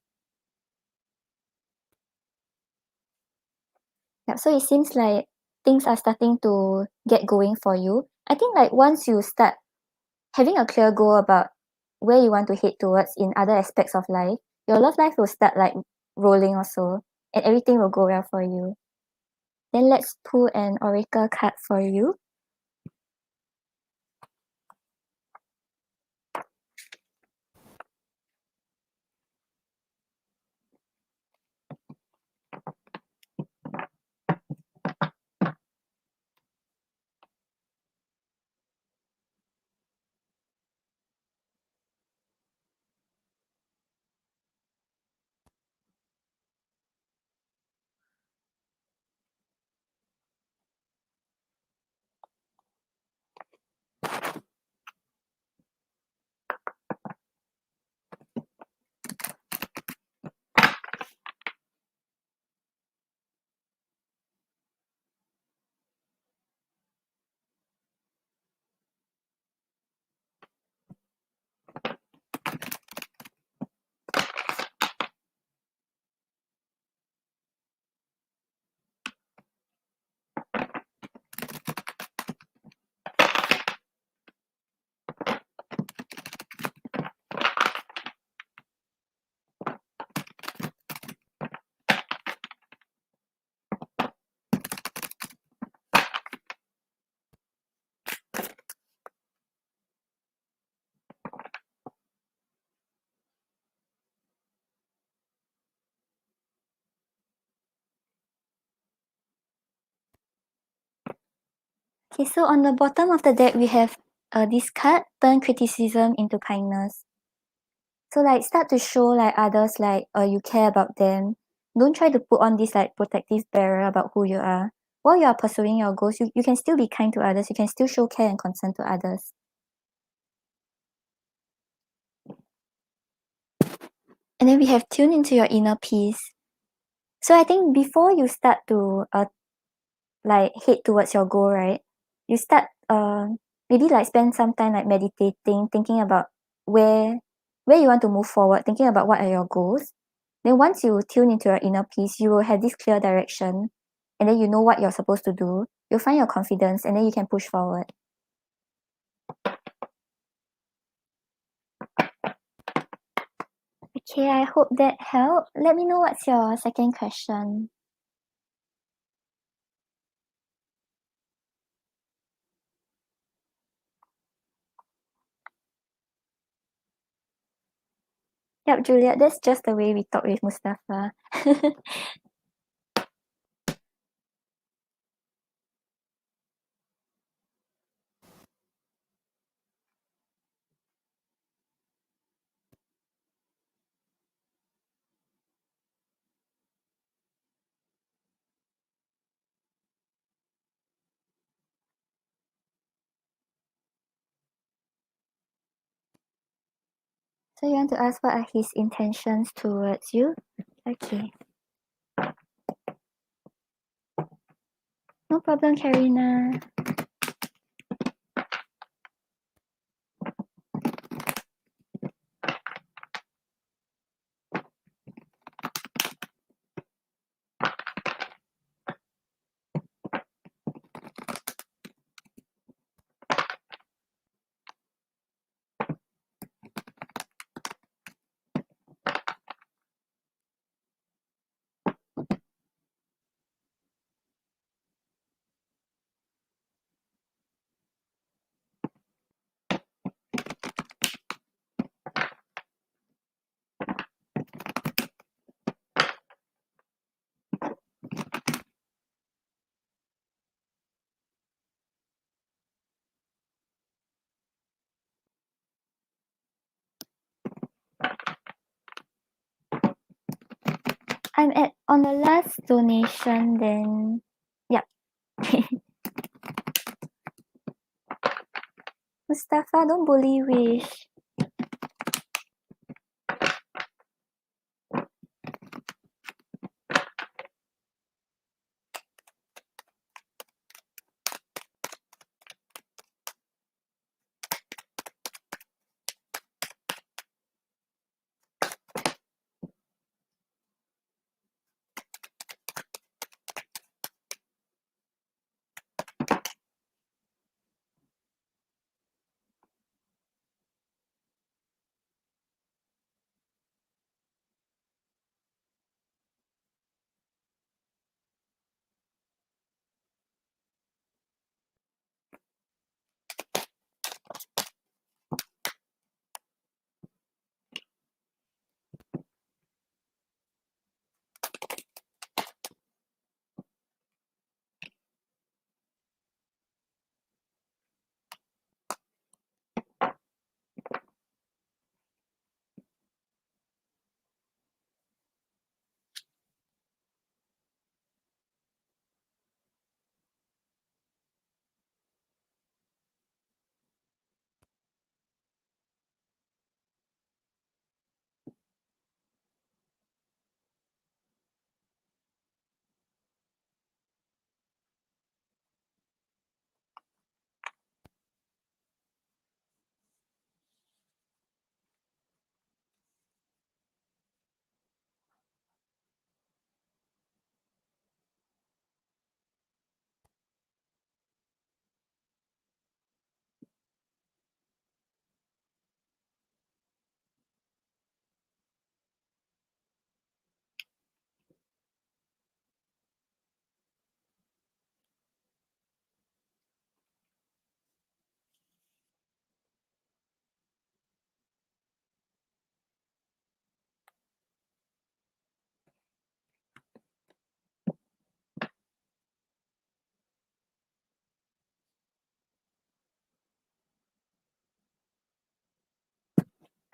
Yeah, so it seems like things are starting to get going for you. I think like once you start having a clear goal about where you want to head towards in other aspects of life, your love life will start like rolling also, and everything will go well for you. Then let's pull an oracle card for you. Okay, so on the bottom of the deck, we have this card, turn criticism into kindness. So like start to show like others like you care about them. Don't try to put on this like protective barrier about who you are. While you are pursuing your goals, you can still be kind to others. You can still show care and concern to others. And then we have tune into your inner peace. So I think before you start to like head towards your goal, right? You start maybe like spend some time like meditating, thinking about where you want to move forward, thinking about what are your goals. Then once you tune into your inner peace, you will have this clear direction, and then you know what you're supposed to do. You'll find your confidence, and then you can push forward. Okay, I hope that helped. Let me know what's your second question. Yep, Juliet, that's just the way we talk with Mustafa. So you want to ask what are his intentions towards you? Okay. No problem, Karina. I'm at on the last donation, then yep. Mustafa, don't bully Wish.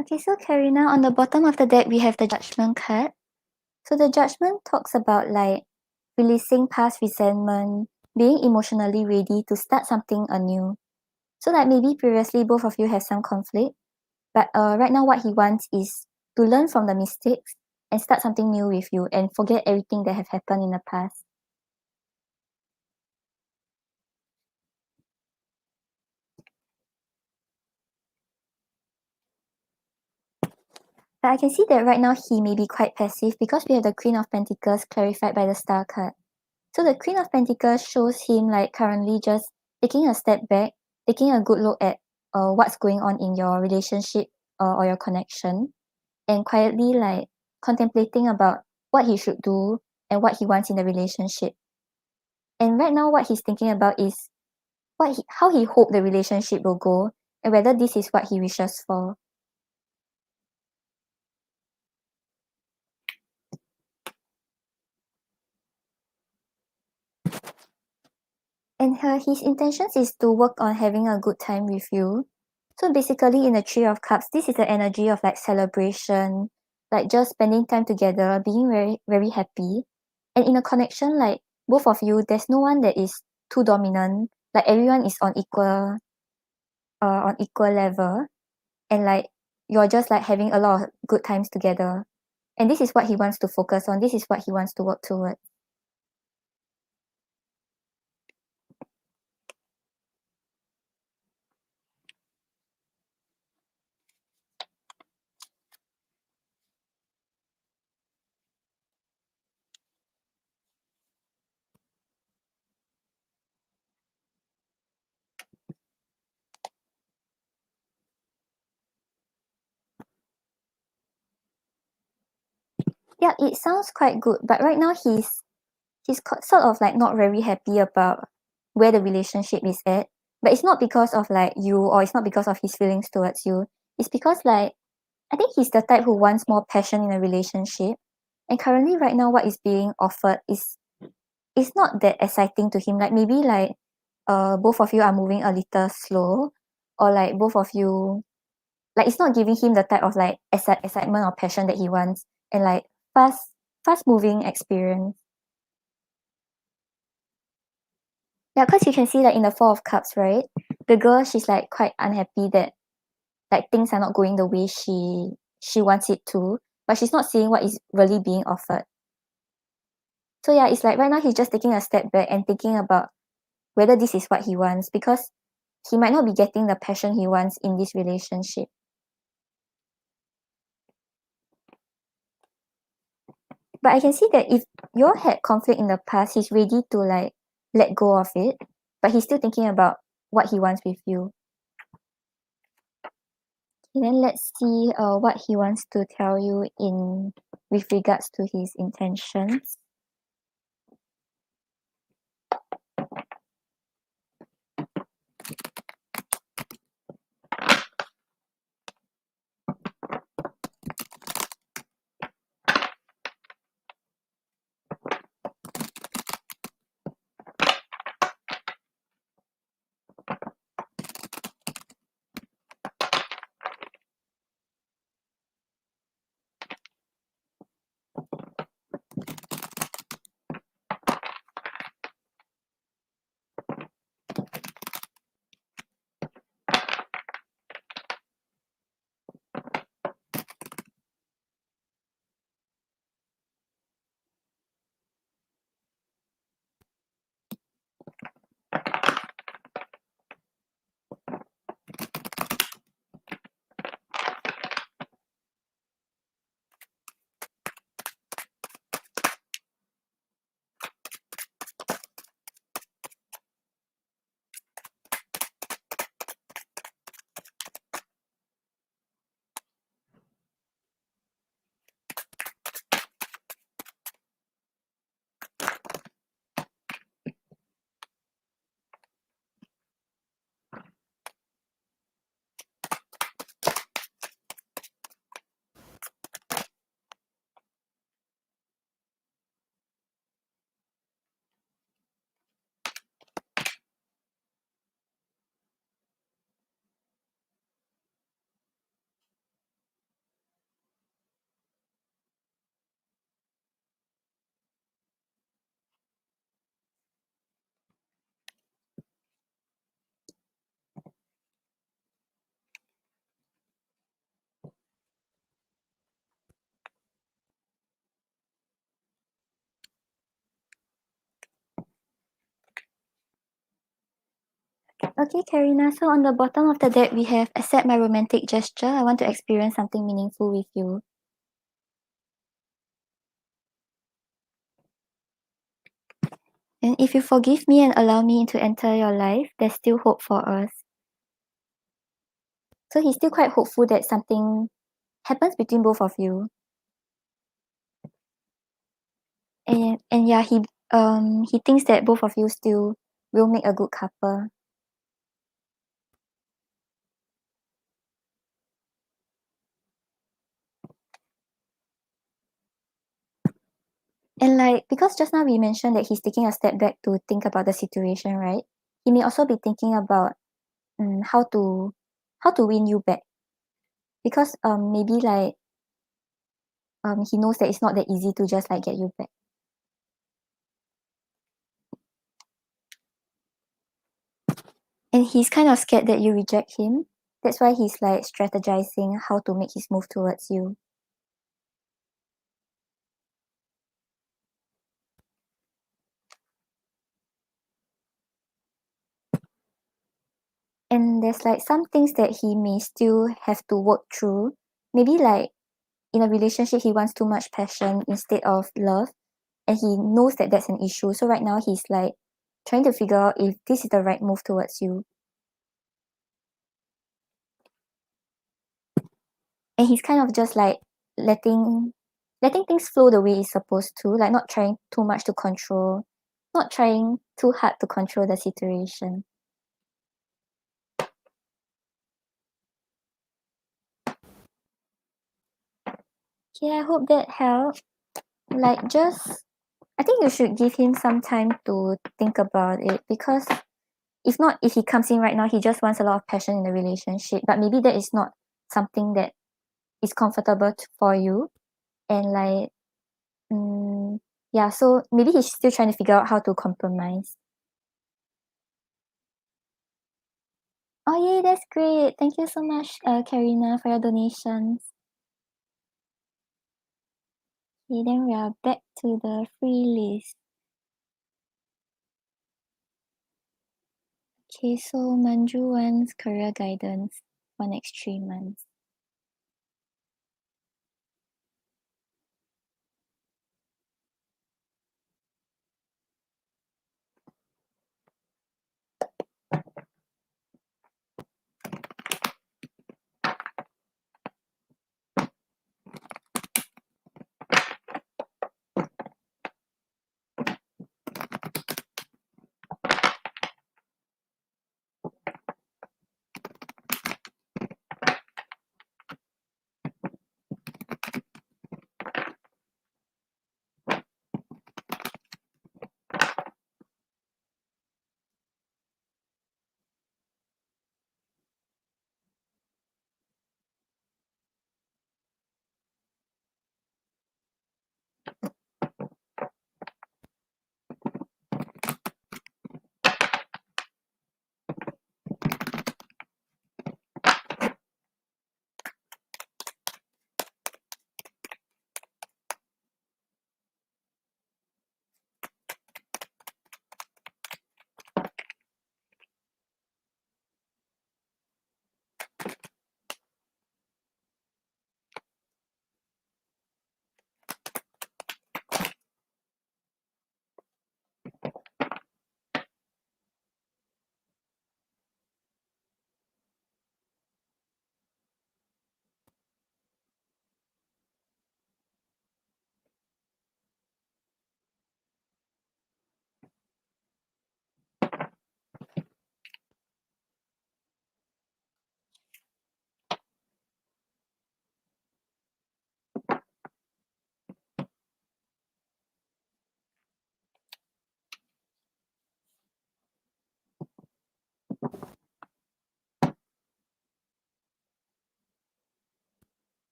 Okay, so Karina, on the bottom of the deck, we have the Judgment card. So the Judgment talks about like releasing past resentment, being emotionally ready to start something anew. So like maybe previously both of you have some conflict, but right now what he wants is to learn from the mistakes and start something new with you and forget everything that have happened in the past. But I can see that right now he may be quite passive because we have the Queen of Pentacles clarified by the Star card. So the Queen of Pentacles shows him like currently just taking a step back, taking a good look at what's going on in your relationship or your connection, and quietly like contemplating about what he should do and what he wants in the relationship. And right now what he's thinking about is how he hope the relationship will go and whether this is what he wishes for. And his intentions is to work on having a good time with you. So basically in the Three of Cups, this is the energy of like celebration, like just spending time together, being very, very happy. And in a connection, like both of you, there's no one that is too dominant. Like everyone is on equal level. And like you're just like having a lot of good times together. And this is what he wants to focus on. This is what he wants to work towards. Yeah, it sounds quite good, but right now sort of like not very happy about where the relationship is at. But it's not because of like you or it's not because of his feelings towards you. It's because like I think he's the type who wants more passion in a relationship. And currently right now what is being offered is not that exciting to him. Like maybe like both of you are moving a little slow or like both of you like it's not giving him the type of like excitement or passion that he wants and like fast moving experience. Yeah, because you can see like in the Four of Cups, right? The girl, she's like quite unhappy that like things are not going the way she wants it to, but she's not seeing what is really being offered. So yeah, it's like right now he's just taking a step back and thinking about whether this is what he wants because he might not be getting the passion he wants in this relationship. But I can see that if you all had conflict in the past, he's ready to like let go of it, but he's still thinking about what he wants with you. Okay, then let's see what he wants to tell you in with regards to his intentions. Okay, Karina, so on the bottom of the deck, we have accept my romantic gesture. I want to experience something meaningful with you. And if you forgive me and allow me to enter your life, there's still hope for us. So he's still quite hopeful that something happens between both of you. And yeah, he thinks that both of you still will make a good couple. And like because just now we mentioned that he's taking a step back to think about the situation, right? He may also be thinking about how to win you back. Because maybe like he knows that it's not that easy to just like get you back. And he's kind of scared that you reject him. That's why he's like strategizing how to make his move towards you. And there's like some things that he may still have to work through. Maybe like in a relationship, he wants too much passion instead of love. And he knows that that's an issue. So right now he's like trying to figure out if this is the right move towards you. And he's kind of just like letting things flow the way it's supposed to, like not trying too much to control, not trying too hard to control the situation. Okay, I hope that helped. Like just I think you should give him some time to think about it because if not, if he comes in right now, he just wants a lot of passion in the relationship. But maybe that is not something that is comfortable for you. And like, yeah, so maybe he's still trying to figure out how to compromise. Oh, yay, that's great. Thank you so much, Karina, for your donations. Okay, then we are back to the free list. Okay, so Manju wants career guidance for next 3 months.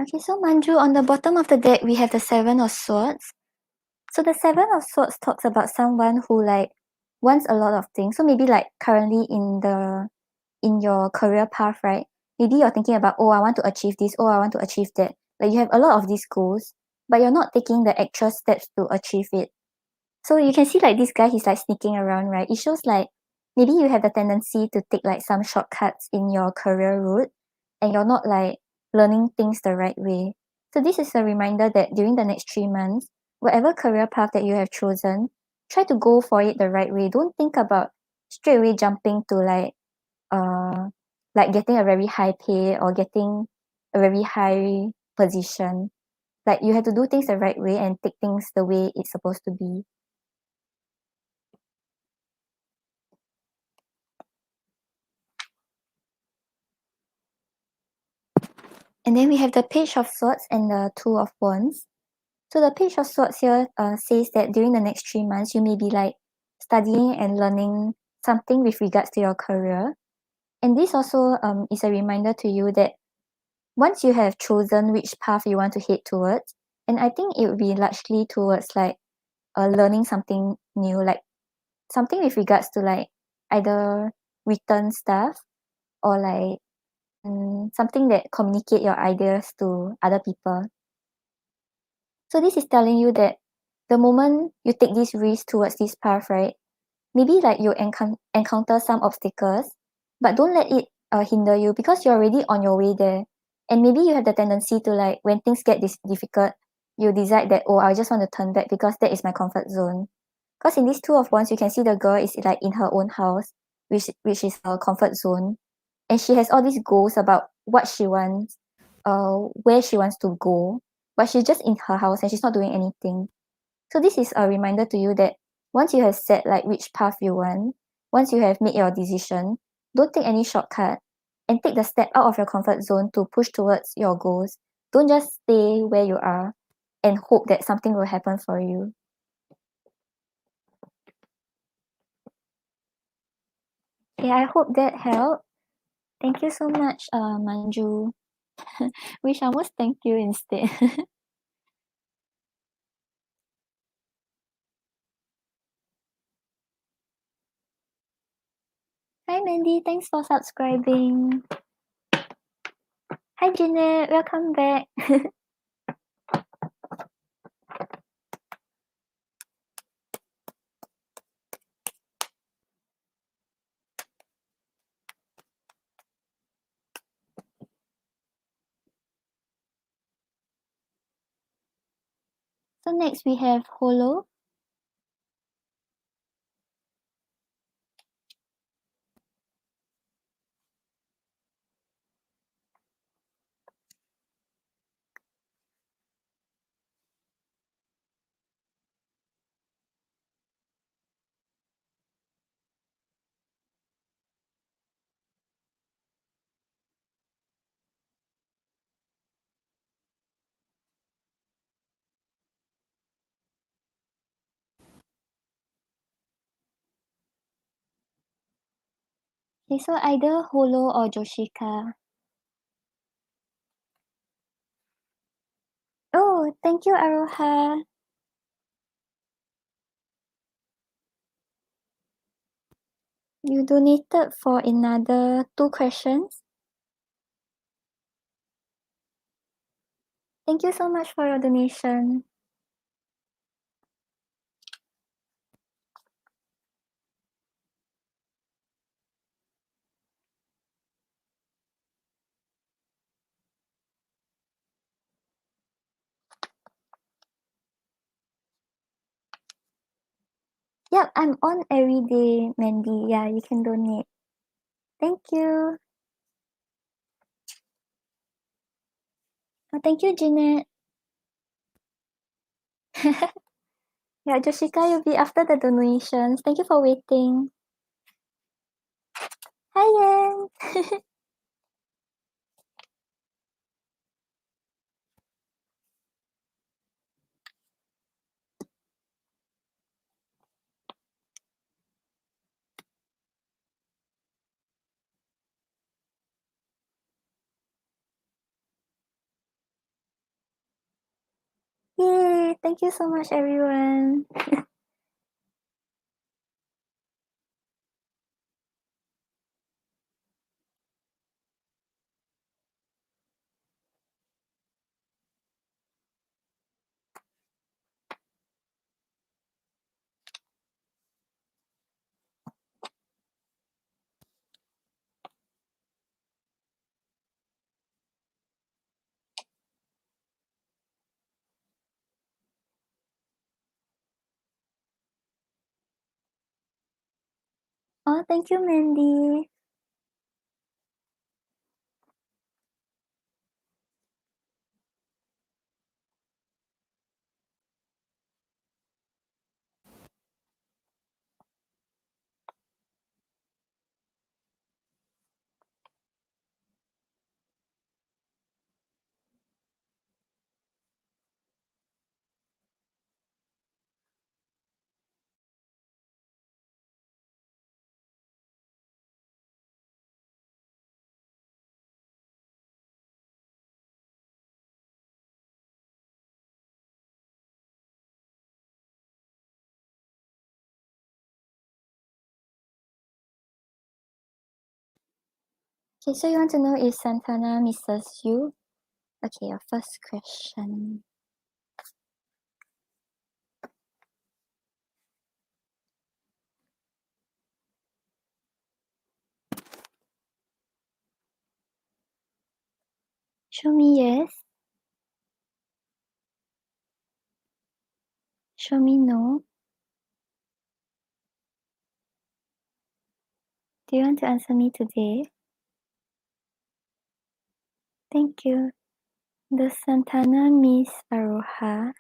Okay, so Manju, on the bottom of the deck, we have the Seven of Swords. So the Seven of Swords talks about someone who like wants a lot of things. So maybe like currently in your career path, right? maybe you're thinking about, oh, I want to achieve this, oh, I want to achieve that. Like you have a lot of these goals, but you're not taking the actual steps to achieve it. So you can see like this guy, he's like sneaking around, right? It shows like maybe you have the tendency to take like some shortcuts in your career route and you're not like learning things the right way. So this is a reminder that during the next 3 months, whatever career path that you have chosen, try to go for it the right way. Don't think about straight away jumping to uh like getting a very high pay or getting a very high position. Like you have to do things the right way and take things the way it's supposed to be. And then we have the Page of Swords and the Two of Wands. So the Page of Swords here says that during the next 3 months, you may be like studying and learning something with regards to your career. And this also is a reminder to you that once you have chosen which path you want to head towards, and I think it would be largely towards like learning something new, like something with regards to like either written stuff or like something that communicate your ideas to other people. So this is telling you that the moment you take this risk towards this path, right? Maybe like you encounter some obstacles, but don't let it hinder you because you're already on your way there. And maybe you have the tendency to like when things get this difficult, you decide that, oh, I just want to turn back because that is my comfort zone. Because in these Two of Wands, you can see the girl is like in her own house, which is her comfort zone, and she has all these goals about what she wants, where she wants to go, but she's just in her house and she's not doing anything. So this is a reminder to you that once you have set like which path you want, once you have made your decision, don't take any shortcut and take the step out of your comfort zone to push towards your goals. Don't just stay where you are and hope that something will happen for you. Yeah, I hope that helped. Thank you so much, Manju. Wish I almost thank you instead. Hi Mandy, thanks for subscribing. Hi Jeanette, welcome back. So next we have Holo. Okay, so either Holo or Joshika. Oh, thank you, Aroha. You donated for another 2 questions. Thank you so much for your donation. Yep, I'm on every day, Mandy. Yeah, you can donate. Thank you. Oh, thank you, Jeanette. Yeah, Joshika, you'll be after the donations. Thank you for waiting. Hi, Yan. Yay! Thank you so much, everyone. Oh, thank you, Mandy. Okay, so you want to know if Santana misses you? Okay, your first question. Show me yes. Show me no. Do you want to answer me today? Thank you. Does Santana miss Aroha?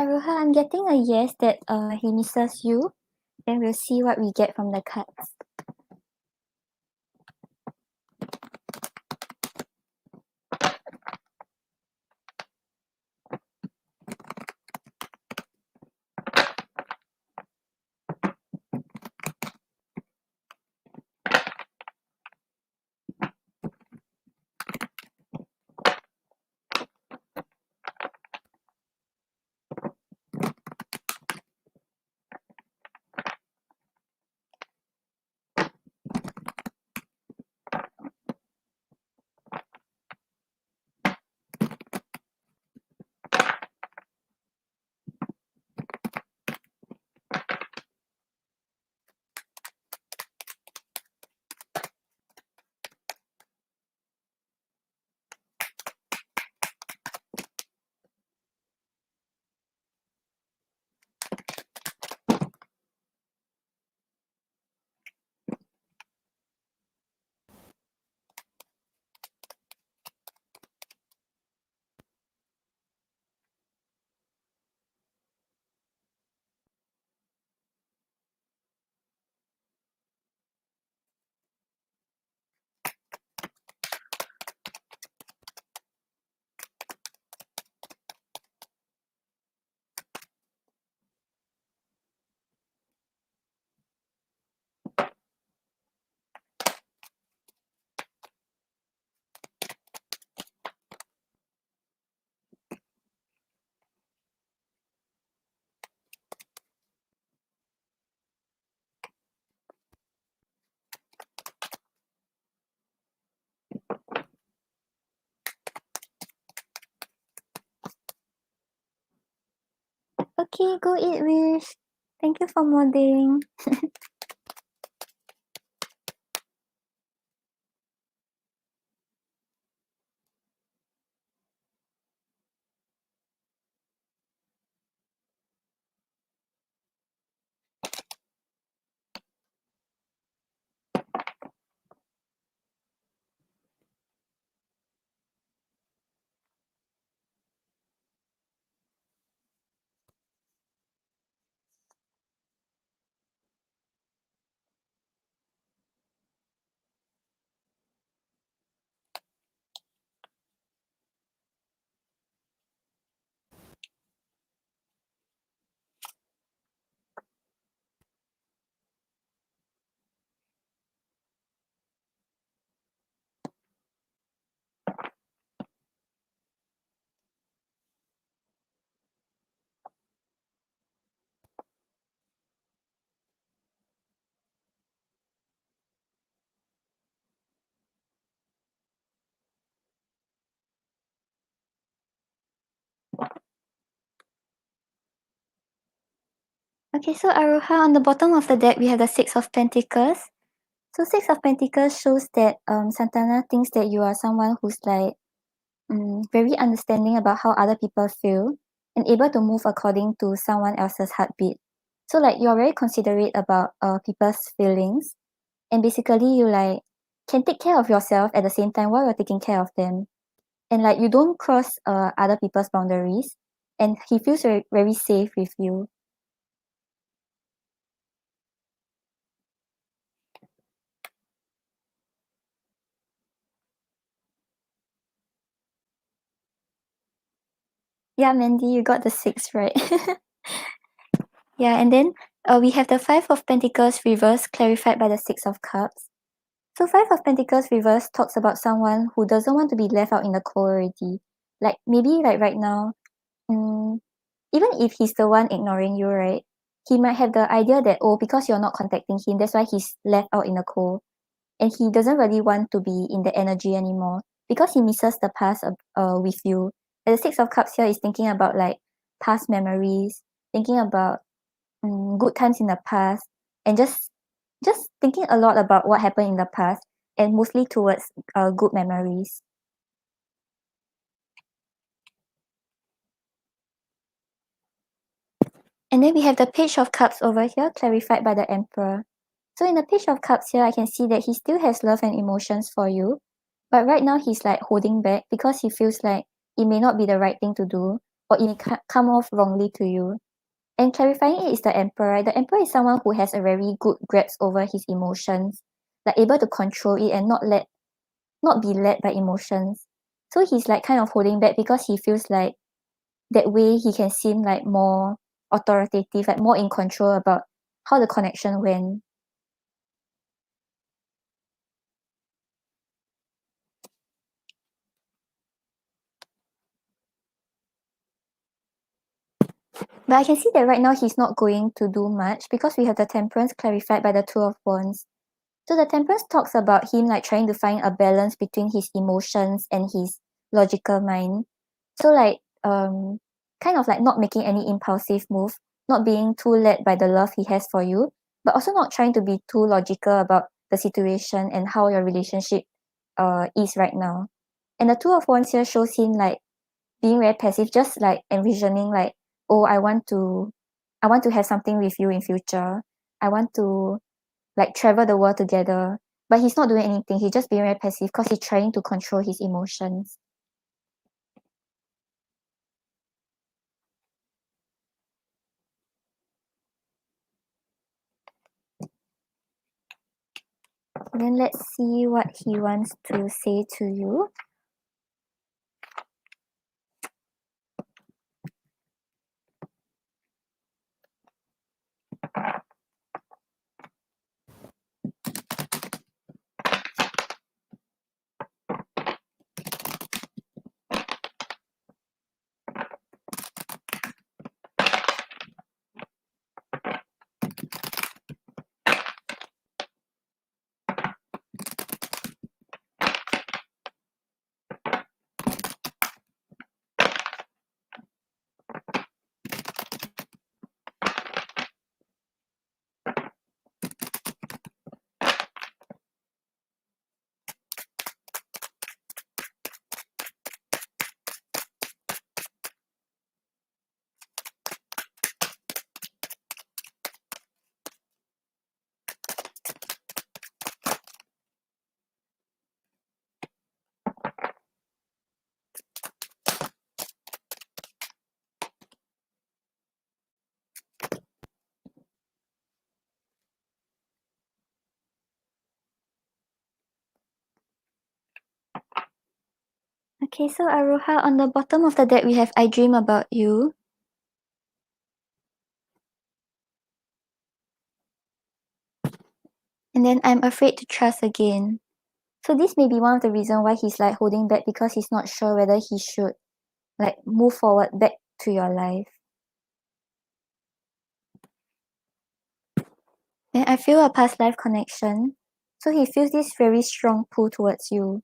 Aroha, I'm getting a yes that he misses you. Then we'll see what we get from the cards. Okay, go eat, Wish. Thank you for modding. Okay, so Aroha, on the bottom of the deck, we have the Six of Pentacles. So Six of Pentacles shows that Santana thinks that you are someone who's like very understanding about how other people feel and able to move according to someone else's heartbeat. So like you're very considerate about people's feelings, and basically you like can take care of yourself at the same time while you're taking care of them, and like you don't cross other people's boundaries, and he feels very, very safe with you. Yeah, Mandy, you got the 6 right. Yeah, and then we have the 5 of Pentacles reversed clarified by the 6 of Cups. So 5 of Pentacles reversed talks about someone who doesn't want to be left out in the cold already. Like maybe like right now, mm, even if he's the one ignoring you, right? He might have the idea that, oh, because you're not contacting him, that's why he's left out in the cold. And he doesn't really want to be in the energy anymore because he misses the past with you. And the 6 of Cups here is thinking about like past memories, thinking about good times in the past, and just thinking a lot about what happened in the past, and mostly towards good memories. And then we have the Page of Cups over here, clarified by the Emperor. So in the Page of Cups here, I can see that he still has love and emotions for you, but right now he's like holding back because he feels like it may not be the right thing to do, or it may come off wrongly to you. And clarifying it is the Emperor, right? The Emperor is someone who has a very good grasp over his emotions, like able to control it and not be led by emotions. So he's like kind of holding back because he feels like that way he can seem like more authoritative, like more in control about how the connection went. But I can see that right now he's not going to do much because we have the Temperance clarified by the Two of Wands. So the Temperance talks about him like trying to find a balance between his emotions and his logical mind. So like kind of like not making any impulsive move, not being too led by the love he has for you, but also not trying to be too logical about the situation and how your relationship is right now. And the Two of Wands here shows him like being very passive, just like envisioning like, oh, I want to have something with you in future. I want to like travel the world together. But he's not doing anything. He's just being very passive because he's trying to control his emotions. Then let's see what he wants to say to you. Okay, so Aroha, on the bottom of the deck, we have I Dream About You. And then I'm Afraid to Trust Again. So this may be one of the reasons why he's like holding back because he's not sure whether he should like move forward back to your life. Then I feel a past life connection. So he feels this very strong pull towards you.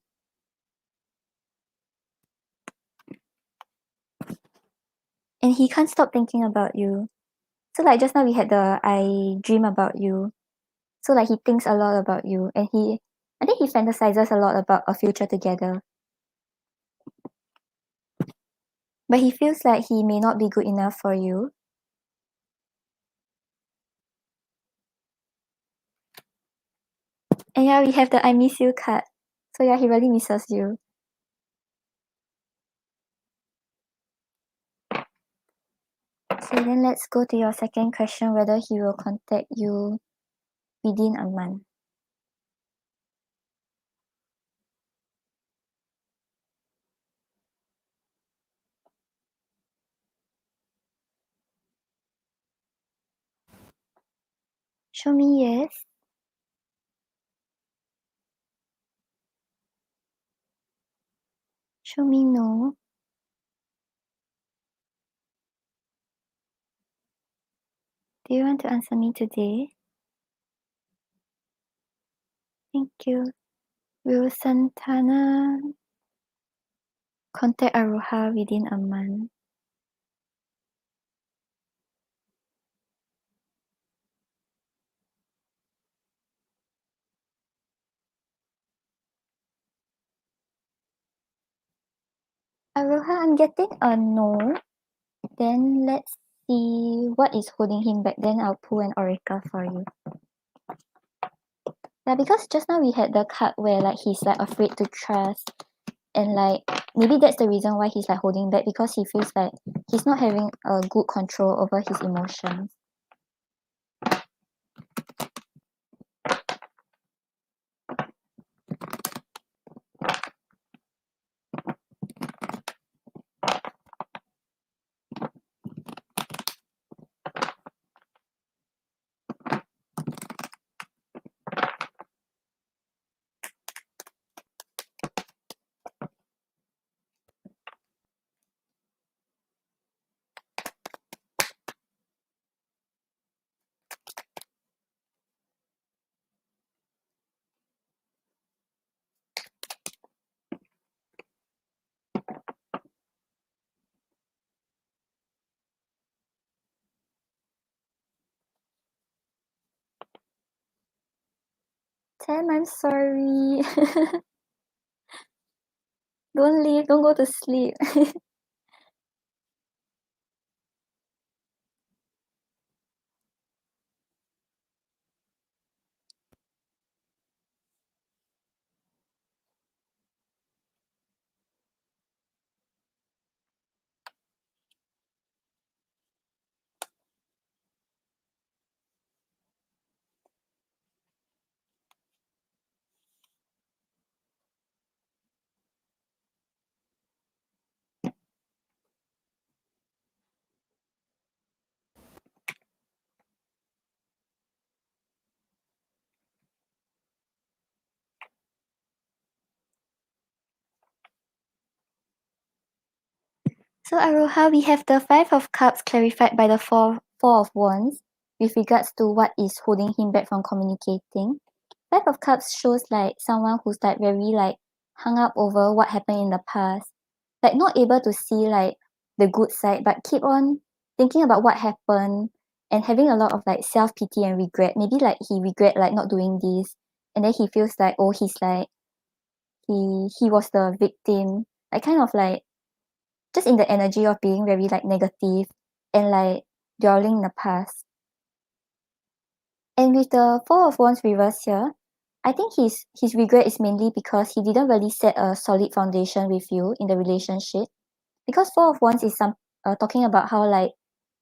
And he can't stop thinking about you. So like just now we had the I Dream About You. So like he thinks a lot about you, and I think he fantasizes a lot about a future together. but he feels like he may not be good enough for you. And yeah, we have the I miss you card. So yeah, he really misses you. So then let's go to your second question, whether he will contact you within a month. Show me yes. Show me no. Do you want to answer me today? Thank you. Will Santana contact Aroha within a month? Aroha, I'm getting a no. Then let's see what is holding him back. Then I'll pull an oracle for you. Yeah, because just now we had the card where like he's like afraid to trust, and like maybe that's the reason why he's like holding back, because he feels like he's not having a good control over his emotions. Tam, I'm sorry. Don't leave, don't go to sleep. So Aroha, we have the Five of Cups clarified by the Four of Wands with regards to what is holding him back from communicating. Five of Cups shows like someone who's like very like hung up over what happened in the past, like not able to see like the good side, but keep on thinking about what happened and having a lot of like self-pity and regret. Maybe like he regret like not doing this, and then he feels like, oh, he's like he was the victim, like kind of like just in the energy of being very like negative and like dwelling in the past. And with the Four of Wands reverse here, I think his regret is mainly because he didn't really set a solid foundation with you in the relationship. Because Four of Wands is talking about how like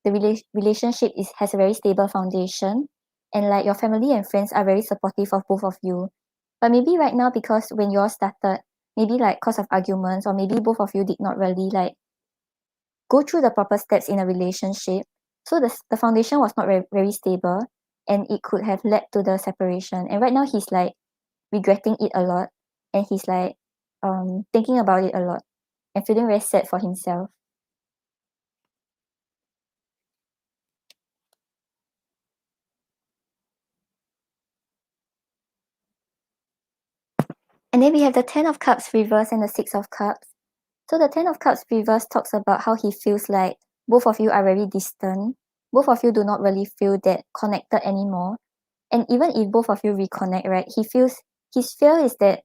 the relationship has a very stable foundation, and like your family and friends are very supportive of both of you. But maybe right now, because when you all started, maybe like cause of arguments, or maybe both of you did not really like go through the proper steps in a relationship, so the foundation was not very stable, and it could have led to the separation. And right now he's like regretting it a lot, and he's like thinking about it a lot and feeling very sad for himself. And then we have the Ten of Cups reverse and the Six of Cups. So the Ten of Cups reverse talks about how he feels like both of you are very distant. Both of you do not really feel that connected anymore. And even if both of you reconnect, right, he feels his fear is that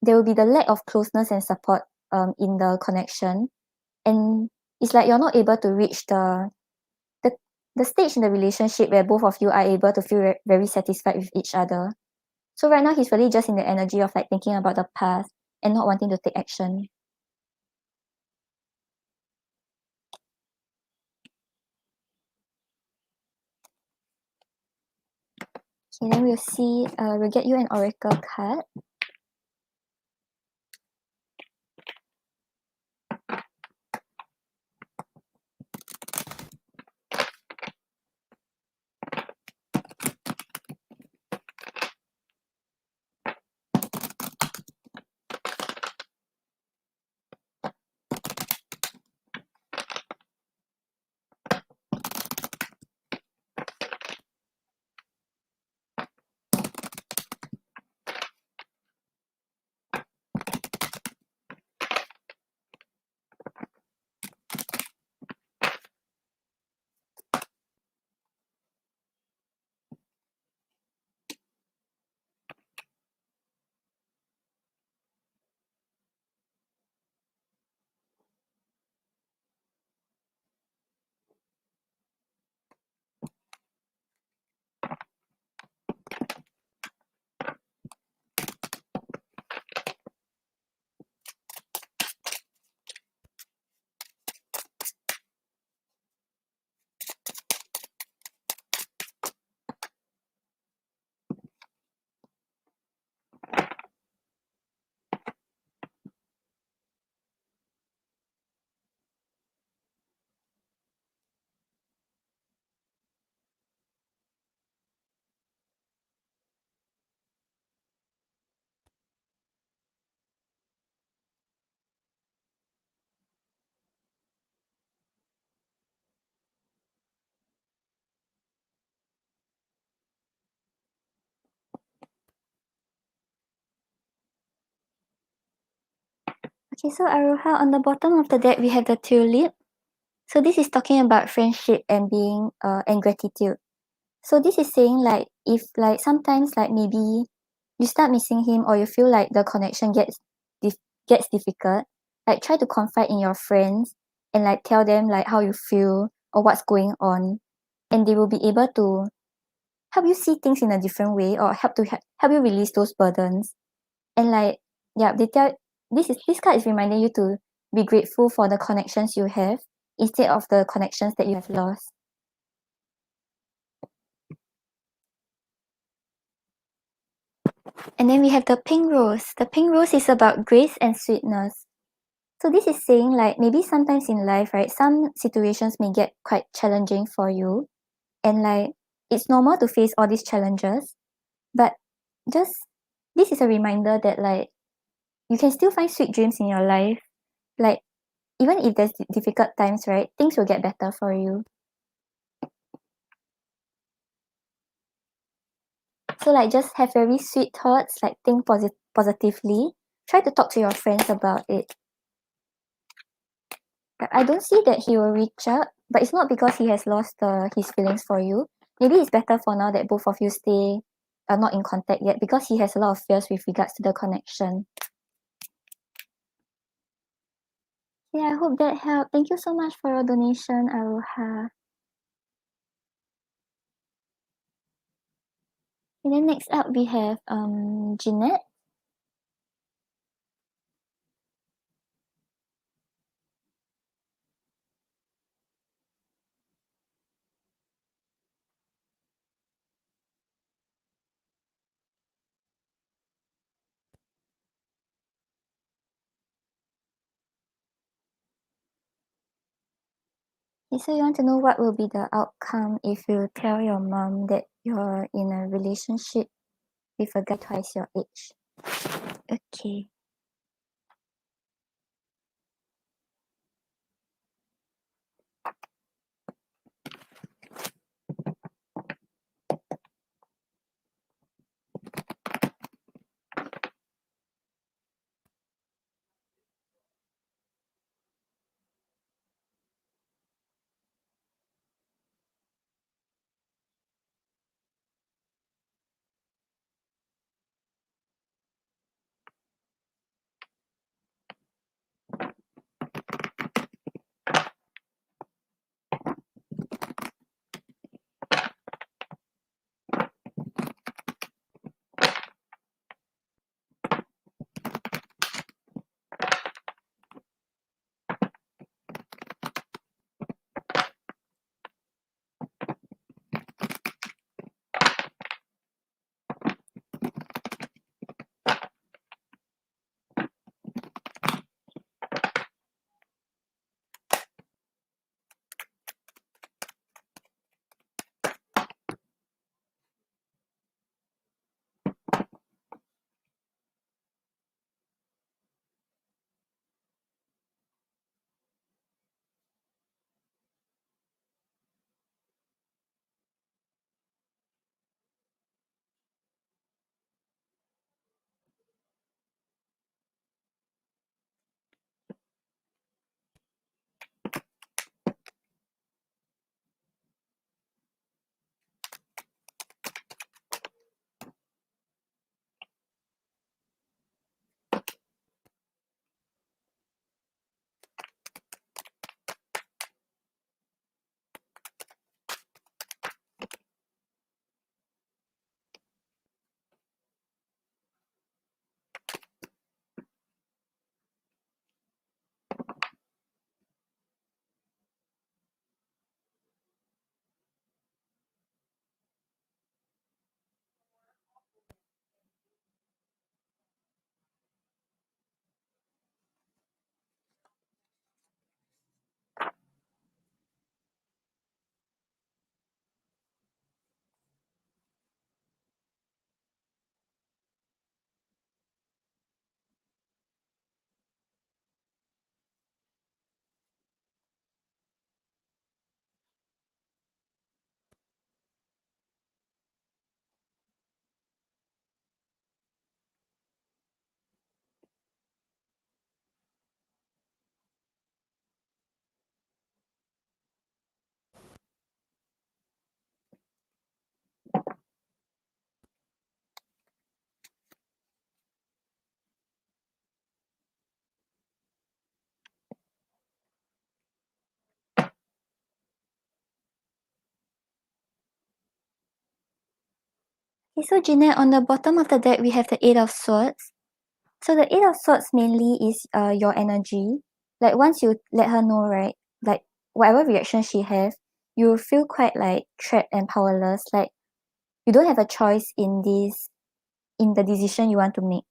there will be the lack of closeness and support in the connection. And it's like you're not able to reach the stage in the relationship where both of you are able to feel very satisfied with each other. So right now he's really just in the energy of like thinking about the past and not wanting to take action. Okay, then we'll get you an oracle card. Okay, so Aroha, on the bottom of the deck we have the tulip. So this is talking about friendship and being and gratitude. So this is saying like if like sometimes like maybe you start missing him or you feel like the connection gets difficult, like try to confide in your friends and like tell them like how you feel or what's going on, and they will be able to help you see things in a different way or help you release those burdens. And like yeah, this card is reminding you to be grateful for the connections you have instead of the connections that you have lost. And then we have the pink rose. The pink rose is about grace and sweetness. So this is saying like maybe sometimes in life, right, some situations may get quite challenging for you. And like it's normal to face all these challenges. But just this is a reminder that like you can still find sweet dreams in your life. Like even if there's difficult times, right, things will get better for you. So like just have very sweet thoughts, like think positively. Try to talk to your friends about it. I don't see that he will reach out, but it's not because he has lost his feelings for you. Maybe it's better for now that both of you stay not in contact yet because he has a lot of fears with regards to the connection. Yeah, I hope that helped. Thank you so much for your donation, Aroha. And then next up we have Jeanette. Okay, so you want to know what will be the outcome if you tell your mom that you're in a relationship with a guy twice your age. Okay. Okay, so Jeanette, on the bottom of the deck, we have the Eight of Swords. So the Eight of Swords mainly is your energy. Like once you let her know, right, like whatever reaction she has, you feel quite like trapped and powerless. Like you don't have a choice in the decision you want to make.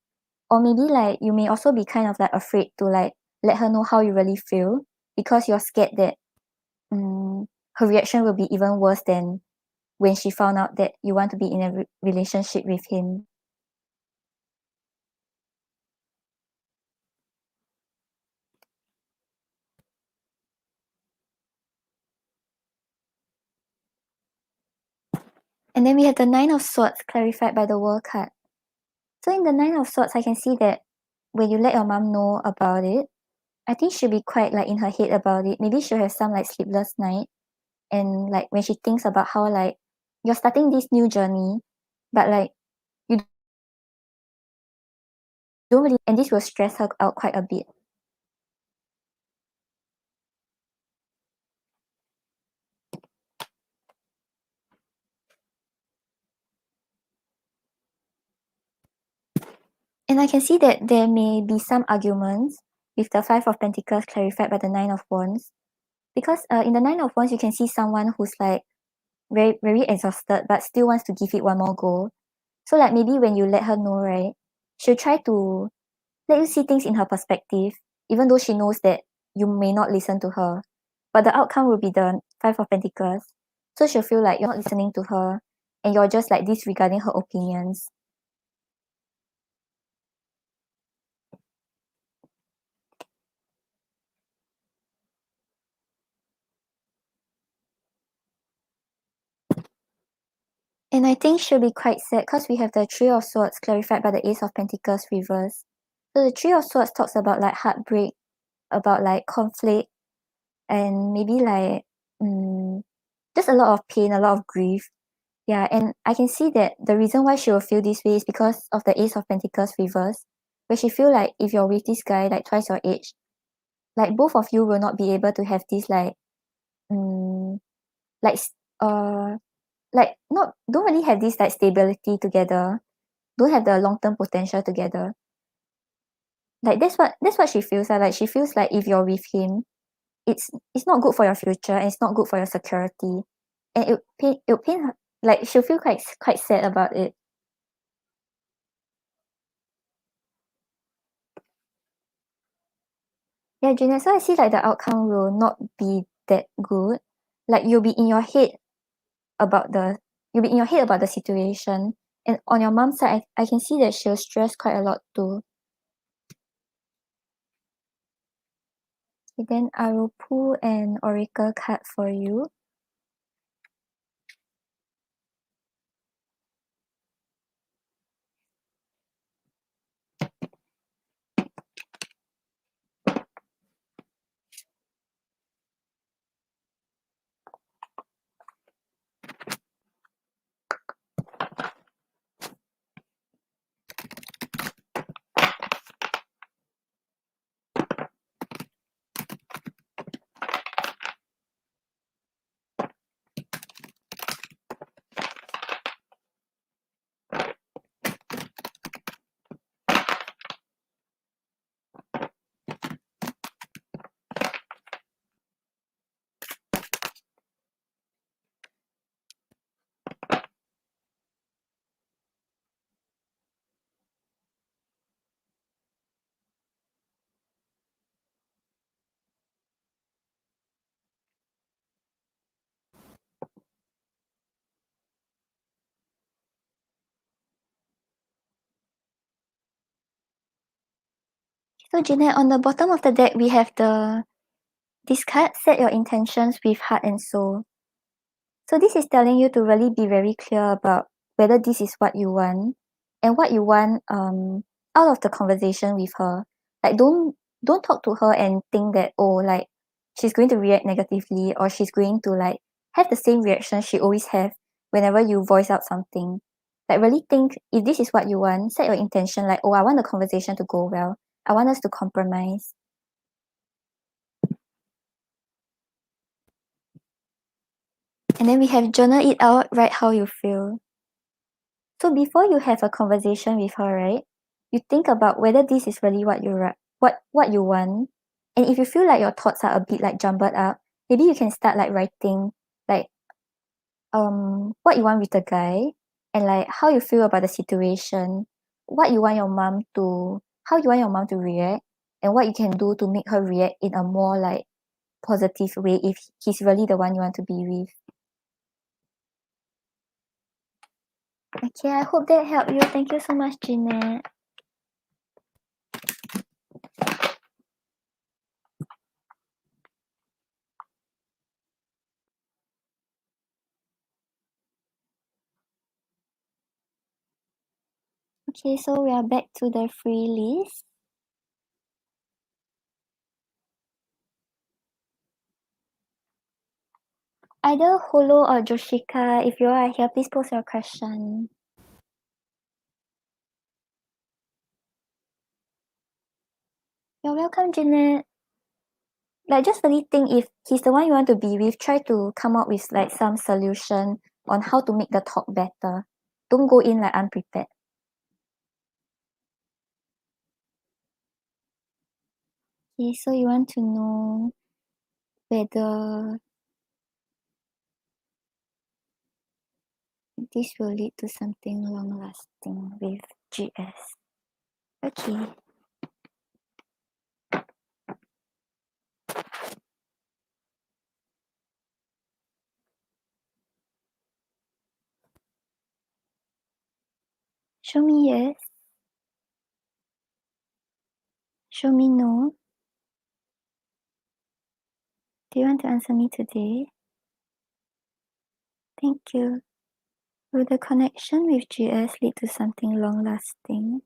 Or maybe like you may also be kind of like afraid to like let her know how you really feel because you're scared that her reaction will be even worse than when she found out that you want to be in a relationship with him. And then we have the Nine of Swords clarified by the World card. So in the Nine of Swords, I can see that when you let your mom know about it, I think she'll be quite like in her head about it. Maybe she'll have some like sleepless night. And like when she thinks about how like you're starting this new journey, but like you don't really, and this will stress her out quite a bit. And I can see that there may be some arguments with the Five of Pentacles clarified by the Nine of Wands. Because in the Nine of Wands, you can see someone who's like very, very exhausted, but still wants to give it one more go. So like maybe when you let her know, right, she'll try to let you see things in her perspective, even though she knows that you may not listen to her. But the outcome will be the Five of Pentacles. So she'll feel like you're not listening to her and you're just like disregarding her opinions. And I think she'll be quite sad because we have the Three of Swords clarified by the Ace of Pentacles reverse. So the Three of Swords talks about like heartbreak, about like conflict, and maybe like just a lot of pain, a lot of grief. Yeah, and I can see that the reason why she will feel this way is because of the Ace of Pentacles reverse, where she feel like if you're with this guy like twice your age, like both of you will not be able to have this um like like not don't really have this like stability together, don't have the long term potential together. Like that's what she feels like she feels like if you're with him, it's not good for your future and it's not good for your security, and it pain her, like she'll feel quite sad about it. Yeah, Junior, so I see like the outcome will not be that good. Like about the you'll be in your head about the situation. And on your mom's side, I can see that she'll stress quite a lot too. Okay, then I will pull an oracle card for you. So Jeanette, on the bottom of the deck, we have this card, set your intentions with heart and soul. So this is telling you to really be very clear about whether this is what you want and what you want out of the conversation with her. Like don't talk to her and think that oh like she's going to react negatively or she's going to like have the same reaction she always have whenever you voice out something. Like really think if this is what you want, set your intention like oh I want the conversation to go well. I want us to compromise. And then we have journal it out, write how you feel. So before you have a conversation with her, right, you think about whether this is really what you want. And if you feel like your thoughts are a bit like jumbled up, maybe you can start like writing like what you want with the guy and like how you feel about the situation, what you want your mom to how you want your mom to react and what you can do to make her react in a more like positive way if he's really the one you want to be with. Okay, I hope that helped you. Thank you so much, Jeanette. Okay, so we are back to the free list. Either Holo or Joshika, if you are here, please post your question. You're welcome, Jeanette. Like, just really think if he's the one you want to be with, try to come up with like some solution on how to make the talk better. Don't go in like unprepared. Okay, so you want to know whether this will lead to something long lasting with GS. Okay. Show me yes. Show me no. Do you want to answer me today? Thank you. Will the connection with GS lead to something long lasting?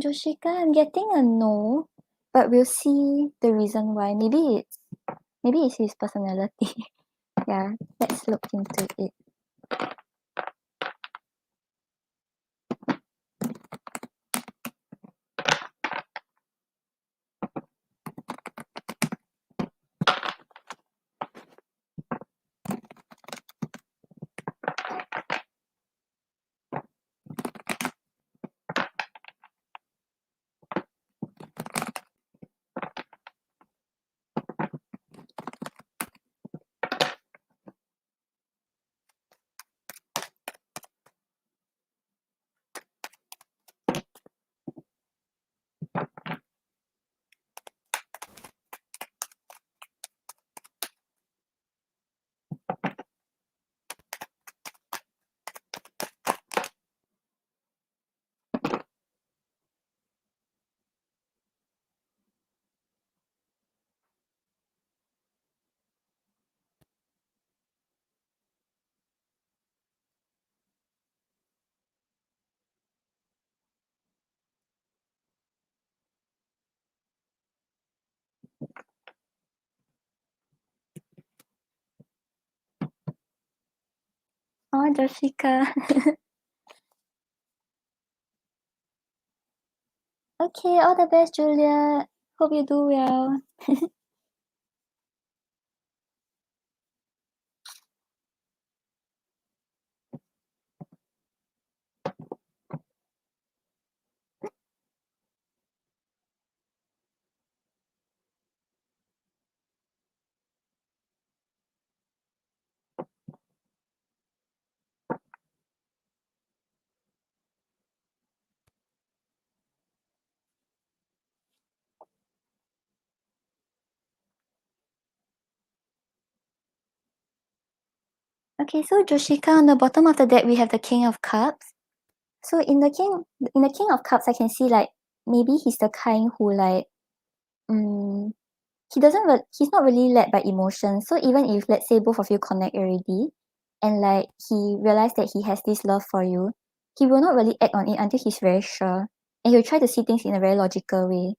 Joshika, I'm getting a no, but we'll see the reason why. Maybe it's his personality. Yeah, let's look into it. Oh, Joshika. Okay, all the best, Julia. Hope you do well. Okay, so Joshika, on the bottom of the deck, we have the King of Cups. So in the King of Cups, I can see like maybe he's the kind who like mm, he's not really led by emotions. So even if let's say both of you connect already and like he realized that he has this love for you, he will not really act on it until he's very sure. And he'll try to see things in a very logical way.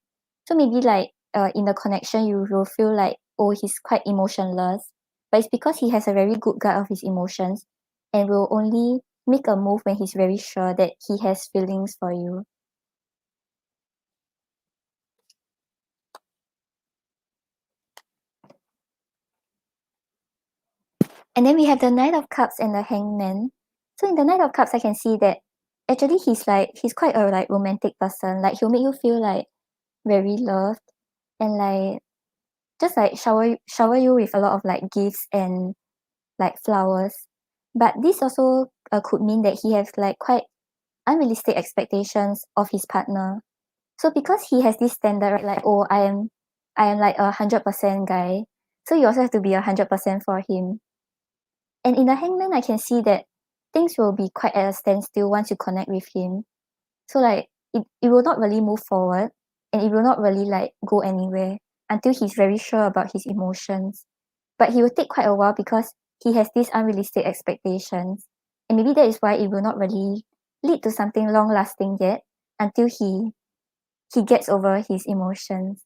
So maybe like in the connection you will feel like, oh, he's quite emotionless. But it's because he has a very good guard of his emotions and will only make a move when he's very sure that he has feelings for you. And then we have the Knight of Cups and the Hangman. So in the Knight of Cups, I can see that actually he's quite a like romantic person. Like he'll make you feel like very loved and like just like shower you with a lot of like gifts and like flowers. But this also could mean that he has like quite unrealistic expectations of his partner. So because he has this standard, right, like, oh, I am like 100% guy. So you also have to be 100% for him. And in the Hangman, I can see that things will be quite at a standstill once you connect with him. So like it will not really move forward and it will not really like go anywhere until he's very sure about his emotions. But he will take quite a while because he has these unrealistic expectations. And maybe that is why it will not really lead to something long lasting yet until he gets over his emotions.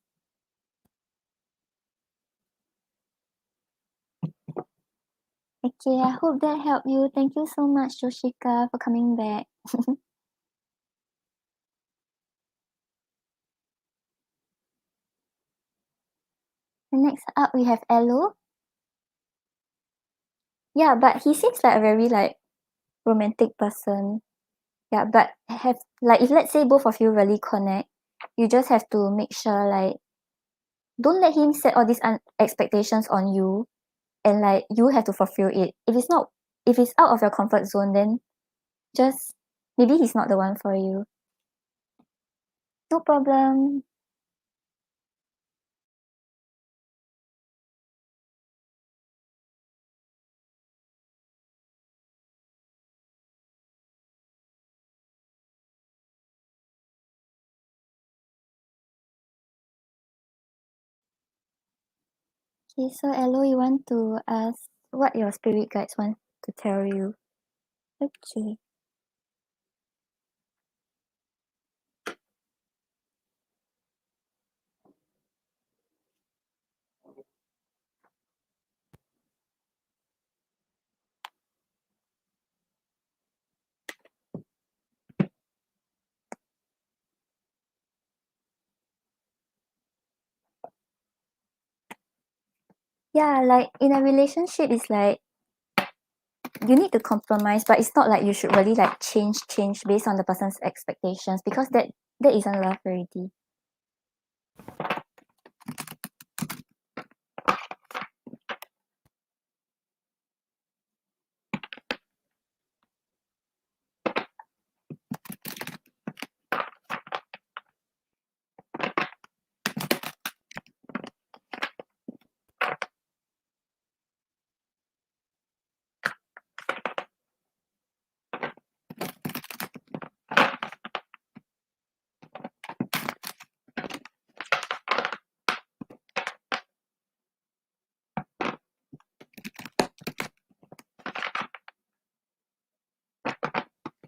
Okay, I hope that helped you. Thank you so much, Joshika, for coming back. And next up, we have Elo. Yeah, but he seems like a very like romantic person. Yeah, but have like if let's say both of you really connect, you just have to make sure like don't let him set all these expectations on you and like you have to fulfill it. If it's out of your comfort zone, then just maybe he's not the one for you. No problem. Okay, so Elo, you want to ask what your spirit guides want to tell you? Okay. Yeah, like in a relationship, it's like you need to compromise, but it's not like you should really like change based on the person's expectations because that isn't love already.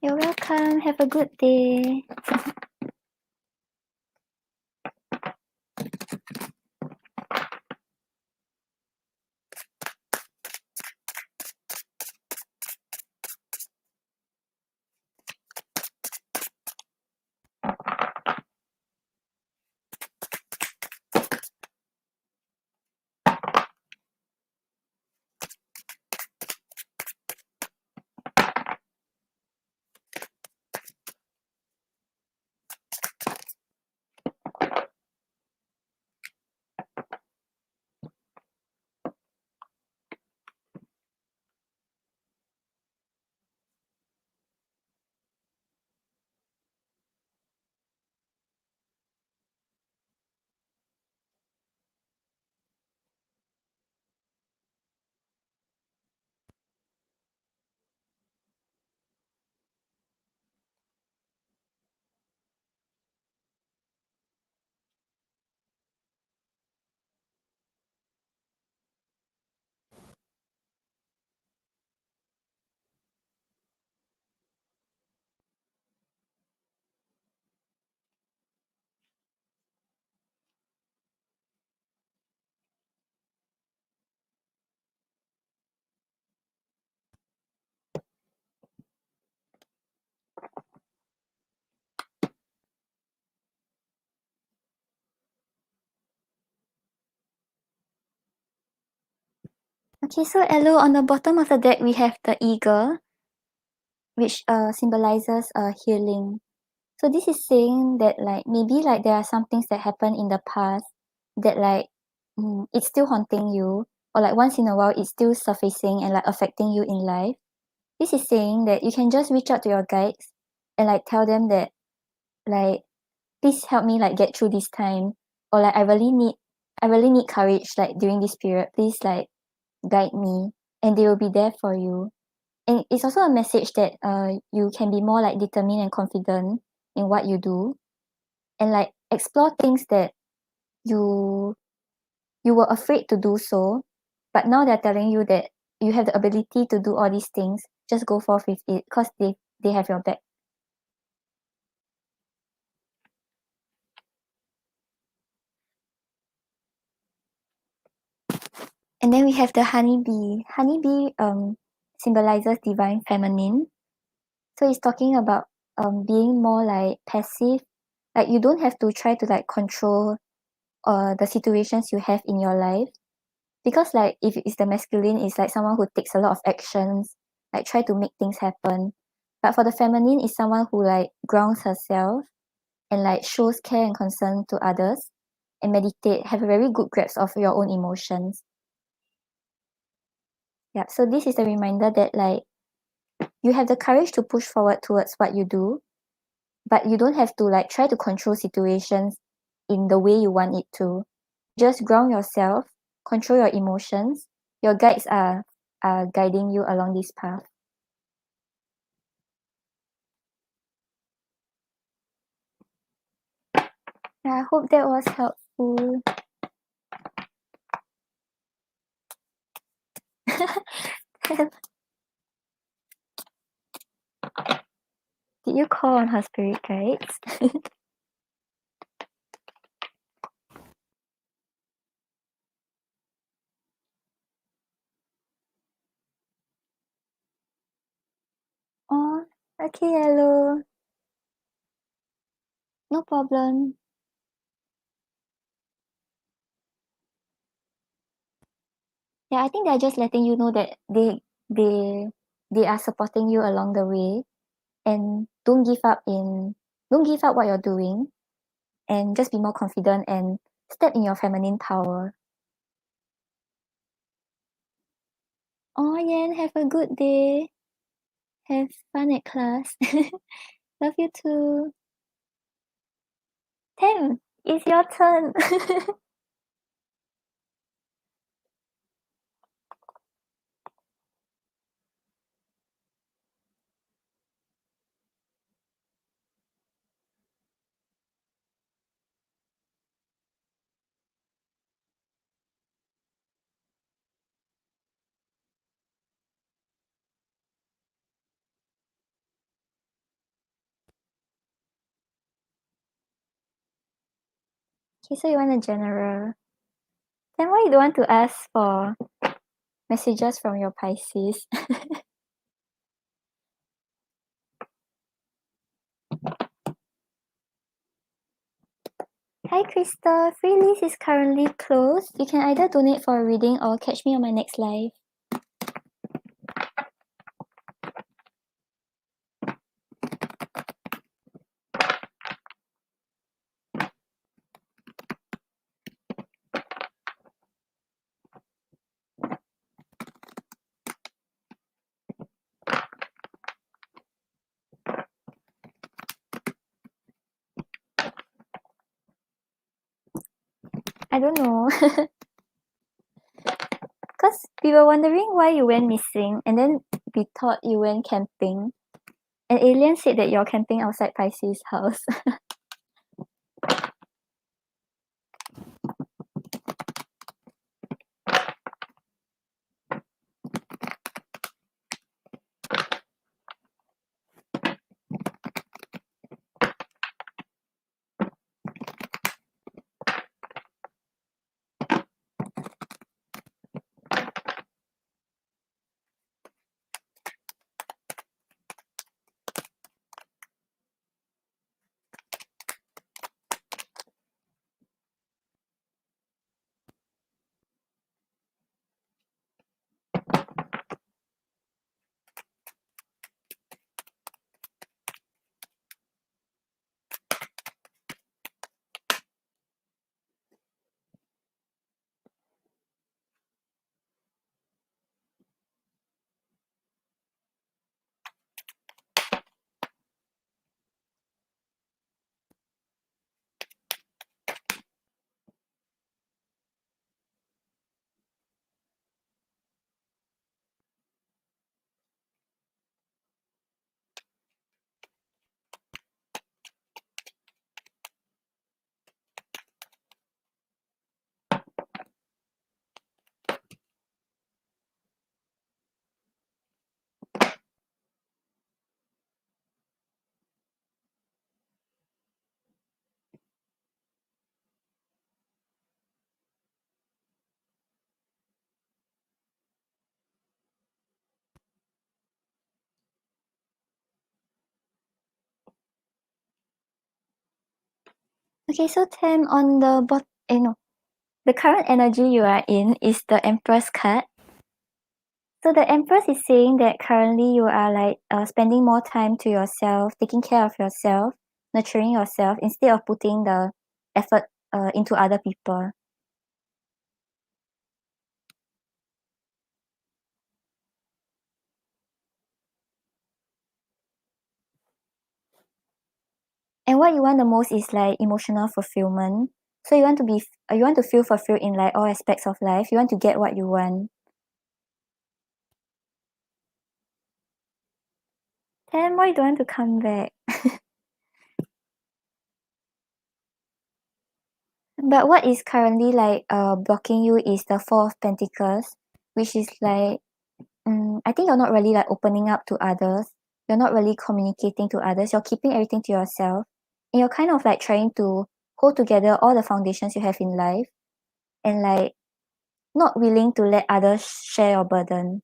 You're welcome. Have a good day. Okay, so Elo, on the bottom of the deck, we have the eagle, which symbolizes healing. So this is saying that like maybe like there are some things that happen in the past that like it's still haunting you, or like once in a while it's still surfacing and like affecting you in life. This is saying that you can just reach out to your guides and like tell them that like please help me like get through this time, or like I really need courage like during this period. Please like guide me, and they will be there for you. And it's also a message that you can be more like determined and confident in what you do, and like explore things that you you were afraid to do so, but now they're telling you that you have the ability to do all these things. Just go forth with it because they have your back. And then we have the honeybee. Honeybee symbolizes divine feminine. So it's talking about being more like passive. Like you don't have to try to like control the situations you have in your life. Because like if it's the masculine, it's like someone who takes a lot of actions, like try to make things happen. But for the feminine, is someone who like grounds herself and like shows care and concern to others and meditate, have a very good grasp of your own emotions. Yeah, so this is a reminder that like you have the courage to push forward towards what you do, but you don't have to like try to control situations in the way you want it to. Just ground yourself, control your emotions. Your guides are guiding you along this path. Yeah, I hope that was helpful. Did you call on her spirit guides? Oh, okay, hello. No problem. Yeah, I think they're just letting you know that they they are supporting you along the way, and don't give up what you're doing, and just be more confident and step in your feminine power. Oh, Yan, have a good day. Have fun at class. Love you too. Tam, it's your turn. Okay, so you want a general. Then why you don't want to ask for messages from your Pisces? Hi Krista, free list is currently closed. You can either donate for a reading or catch me on my next live. I don't know. Because we were wondering why you went missing, and then we thought you went camping. And Alien said that you're camping outside Pisces' house. Okay, so Tam, on the the current energy you are in is the Empress card. So the Empress is saying that currently you are like spending more time to yourself, taking care of yourself, nurturing yourself instead of putting the effort into other people. And what you want the most is like emotional fulfillment. So you want to feel fulfilled in like all aspects of life. You want to get what you want. Then why you don't want to come back? But what is currently like blocking you is the Four of Pentacles, which is like I think you're not really like opening up to others. You're not really communicating to others. You're keeping everything to yourself. And you're kind of like trying to hold together all the foundations you have in life and like not willing to let others share your burden.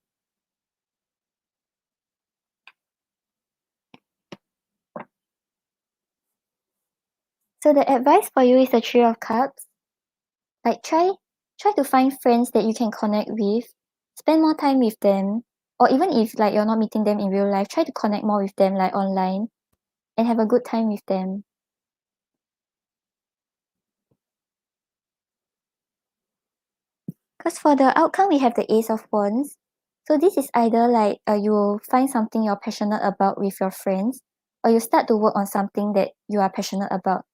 So the advice for you is the Three of Cups. Like try to find friends that you can connect with. Spend more time with them. Or even if like you're not meeting them in real life, try to connect more with them like online and have a good time with them. Because for the outcome, we have the Ace of Wands. So this is either like you will find something you're passionate about with your friends, or you start to work on something that you are passionate about.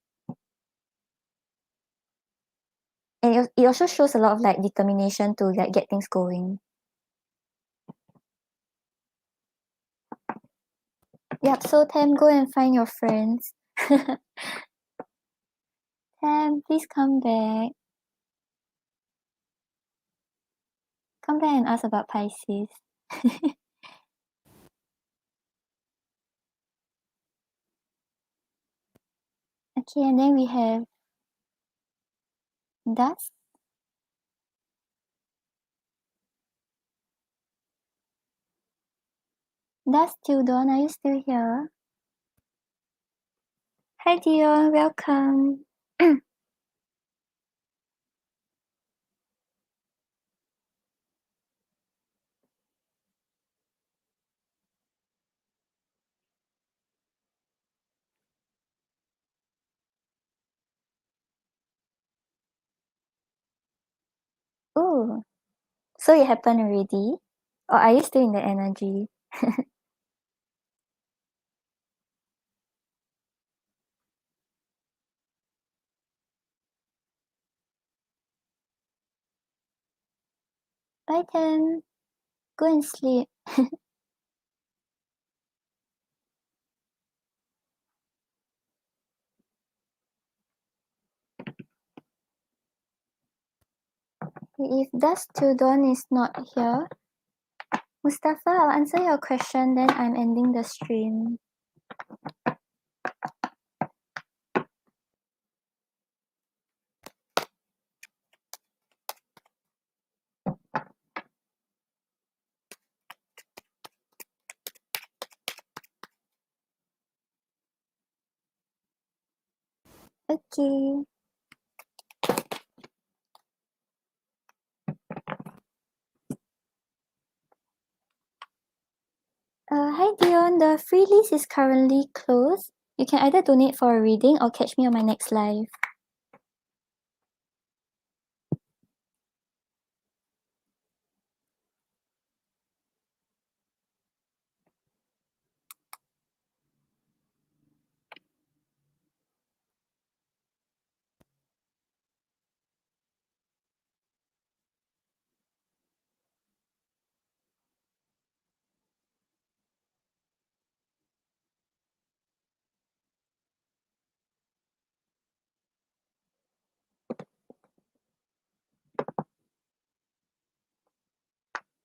And it also shows a lot of like determination to like get things going. Yep, so Tam, go and find your friends. Tam, please come back. Come back and ask about Pisces. Okay, and then we have Dust. Dust till dawn, are you still here? Hi Dion, welcome. Oh, so it happened already? Or are you still in the energy? Bye then. Go and sleep. If Dust Till Dawn is not here, Mustafa, I'll answer your question, then I'm ending the stream. Okay. Hi Dion, the free list is currently closed. You can either donate for a reading or catch me on my next live.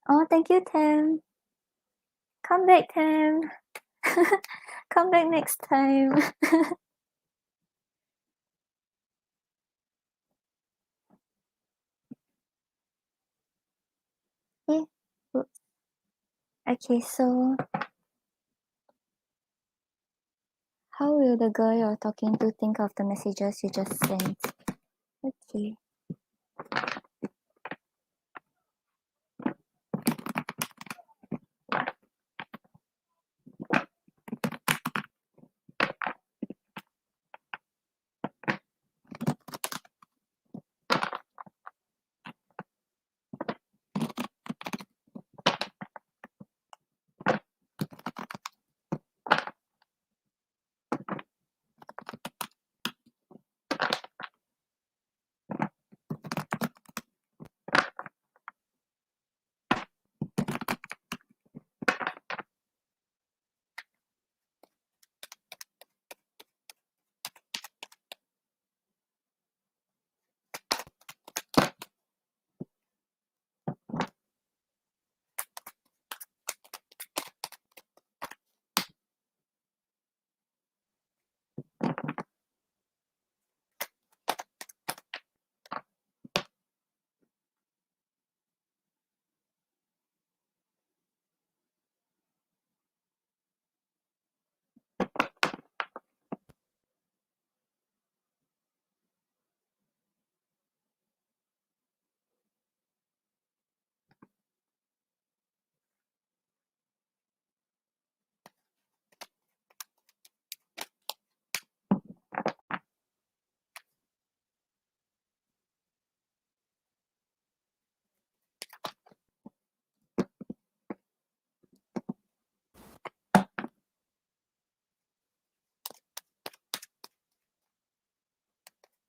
Oh, thank you, Tam. Come back, Tam. Come back next time. Eh, oops. Okay, so How will the girl you're talking to think of the messages you just sent? Okay.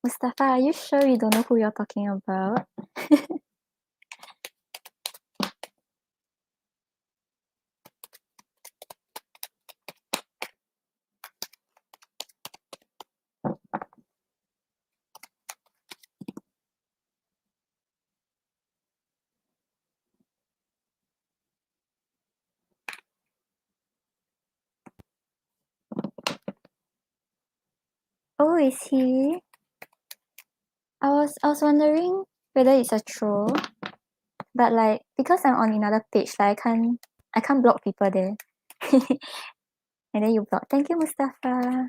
Mustafa, are you sure you don't know who you're talking about? Oh, is he? I was wondering whether it's a troll, but like because I'm on another page, like I can't block people there. And then you block. Thank you, Mustafa.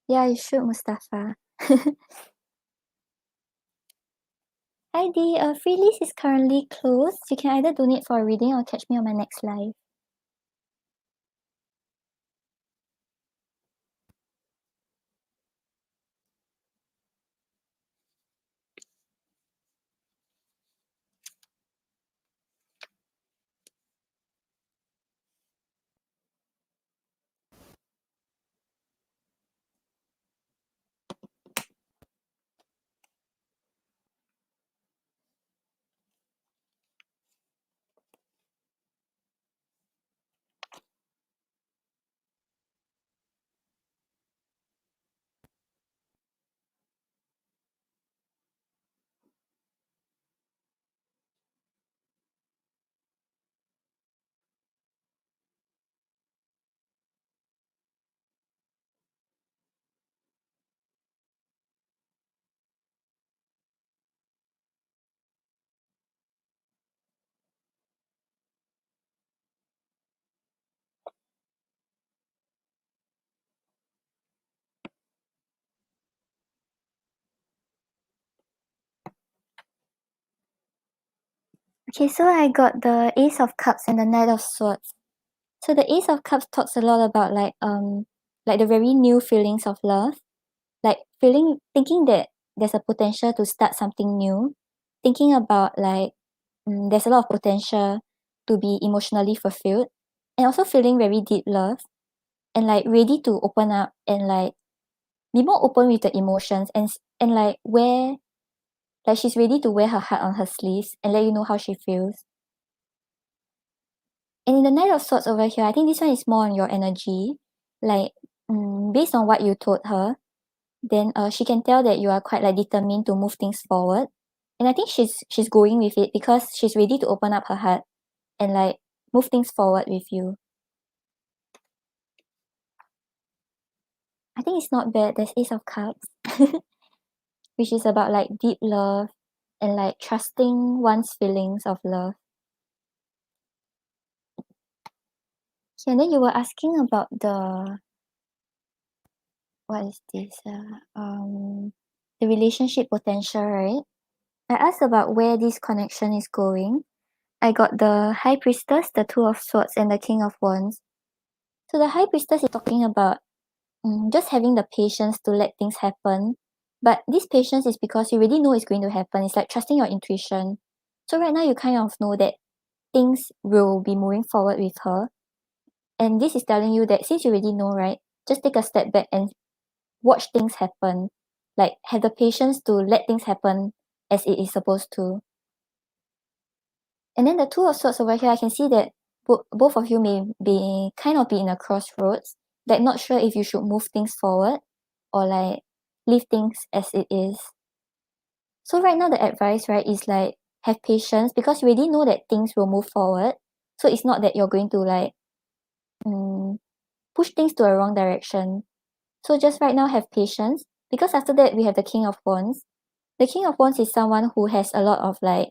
Yeah, you should, Mustafa. Hi Dee, free list is currently closed. You can either donate for a reading or catch me on my next live. Okay, so I got the Ace of Cups and the Knight of Swords. So the Ace of Cups talks a lot about like the very new feelings of love, like thinking that there's a potential to start something new, thinking about like there's a lot of potential to be emotionally fulfilled, and also feeling very deep love, and like ready to open up and like be more open with the emotions and like she's ready to wear her heart on her sleeves and let you know how she feels. And in the Knight of Swords over here, I think this one is more on your energy. Like, based on what you told her, then she can tell that you are quite like determined to move things forward. And I think she's going with it because she's ready to open up her heart and like move things forward with you. I think it's not bad. There's Ace of Cups, which is about like deep love and like trusting one's feelings of love. Okay, and then you were asking about what is this? The relationship potential, right? I asked about where this connection is going. I got the High Priestess, the Two of Swords, and the King of Wands. So the High Priestess is talking about just having the patience to let things happen. But this patience is because you already know it's going to happen. It's like trusting your intuition. So right now you kind of know that things will be moving forward with her. And this is telling you that since you already know, right, just take a step back and watch things happen. Like have the patience to let things happen as it is supposed to. And then the Two of Swords over here, I can see that both of you may be kind of be in a crossroads, like not sure if you should move things forward or like leave things as it is. So right now the advice, right, is like have patience because you already know that things will move forward. So it's not that you're going to like push things to a wrong direction. So just right now have patience because after that we have the King of Wands. The King of Wands is someone who has a lot of like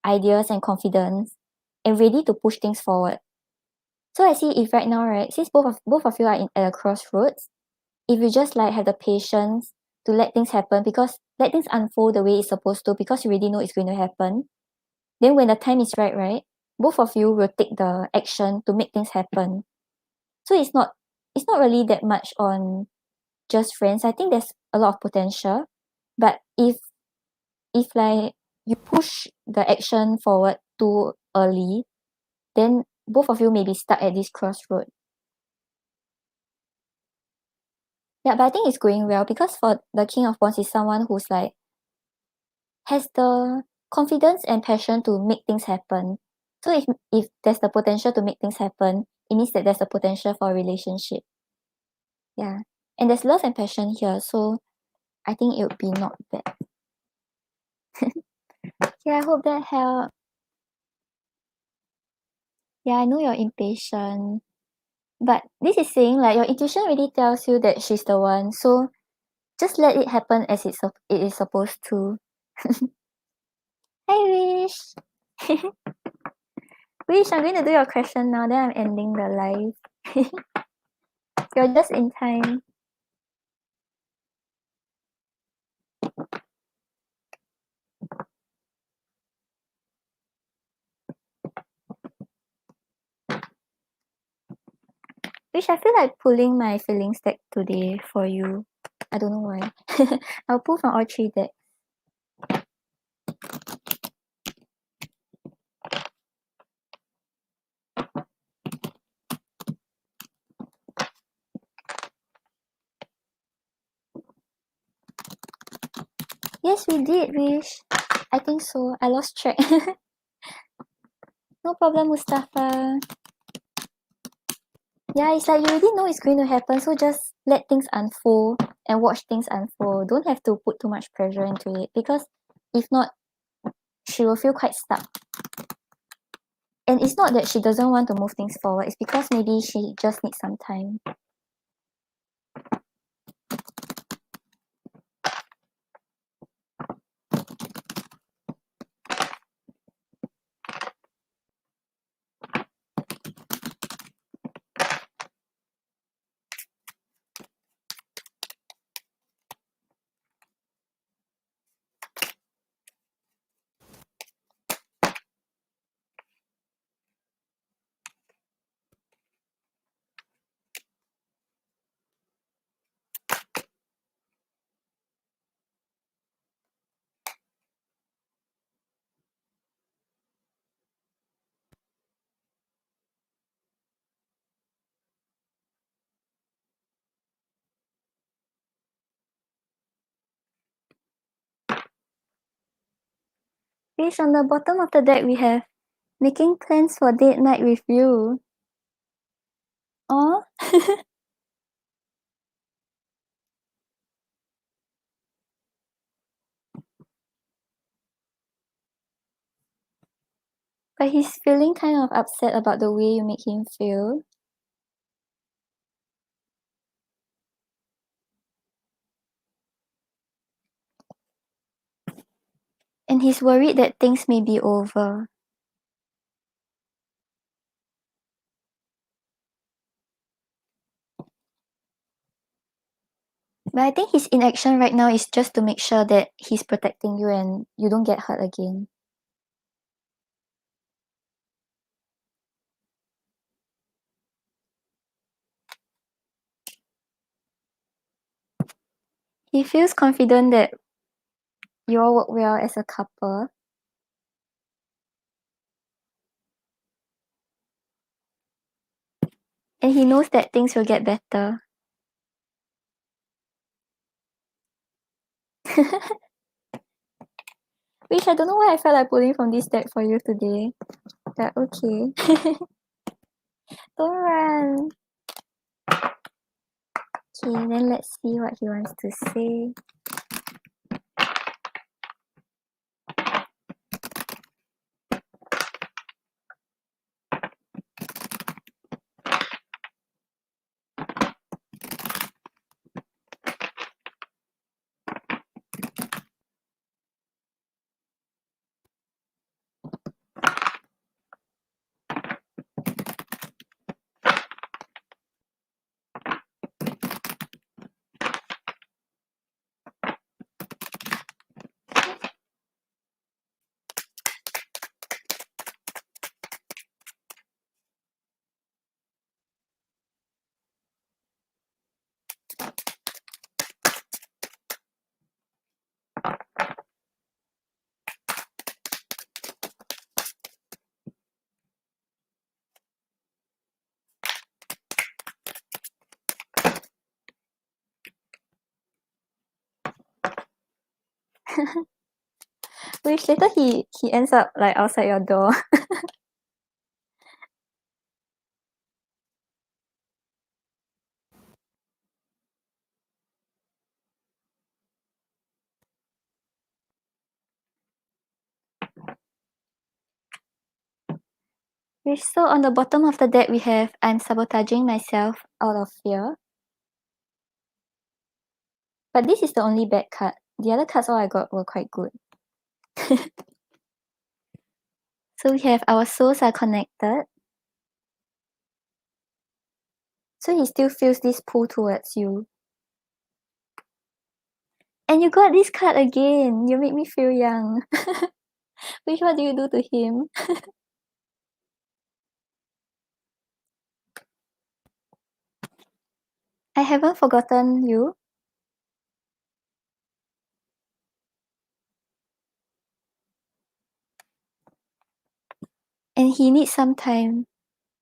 ideas and confidence and ready to push things forward. So I see if right now, right, since both of you are at a crossroads, if you just like have the patience to let things happen because let things unfold the way it's supposed to because you already know it's going to happen, then when the time is right, both of you will take the action to make things happen. So it's not really that much on just friends. I think there's a lot of potential. But if like you push the action forward too early, then both of you may be stuck at this crossroad. Yeah, but I think it's going well because for the King of Wands is someone who's like has the confidence and passion to make things happen. So if there's the potential to make things happen, it means that there's a potential for a relationship. Yeah. And there's love and passion here, so I think it would be not bad. Yeah, I hope that helped. Yeah, I know you're impatient. But this is saying like your intuition really tells you that she's the one. So just let it happen as it is supposed to. Hi Wish. Wish, I'm going to do your question now, then I'm ending the live. You're just in time. Wish, I feel like pulling my feelings deck today for you. I don't know why. I'll pull from all three decks. Yes, we did, Wish. I think so. I lost track. No problem, Mustafa. Yeah, it's like you already know it's going to happen, so just let things unfold and watch things unfold. Don't have to put too much pressure into it because if not, she will feel quite stuck. And it's not that she doesn't want to move things forward, it's because maybe she just needs some time. Fish, on the bottom of the deck we have Making plans for date night with you. Aw. But he's feeling kind of upset about the way you make him feel. And he's worried that things may be over. But I think his inaction right now is just to make sure that he's protecting you and you don't get hurt again. He feels confident that you all work well as a couple. And he knows that things will get better. Which I don't know why I felt like pulling from this deck for you today. But okay. Don't run. Okay, then let's see what he wants to say. Which later he ends up like outside your door. Which so on the bottom of the deck we have I'm sabotaging myself out of fear. But this is the only bad card. The other cards all I got were quite good. So we have our souls are connected. So he still feels this pull towards you. And you got this card again. You make me feel young. Which what do you do to him? I haven't forgotten you. And he needs some time.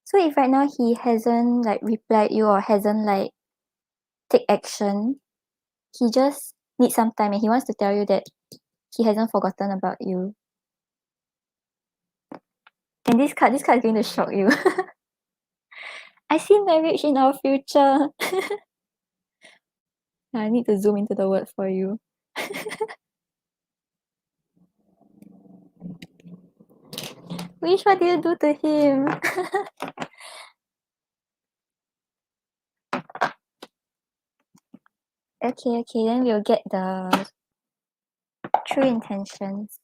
So if right now he hasn't like replied you or hasn't like take action, he just needs some time and he wants to tell you that he hasn't forgotten about you. And this card is going to shock you. I see marriage in our future. I need to zoom into the word for you. Wish, what do you do to him? Okay, then we'll get the true intentions.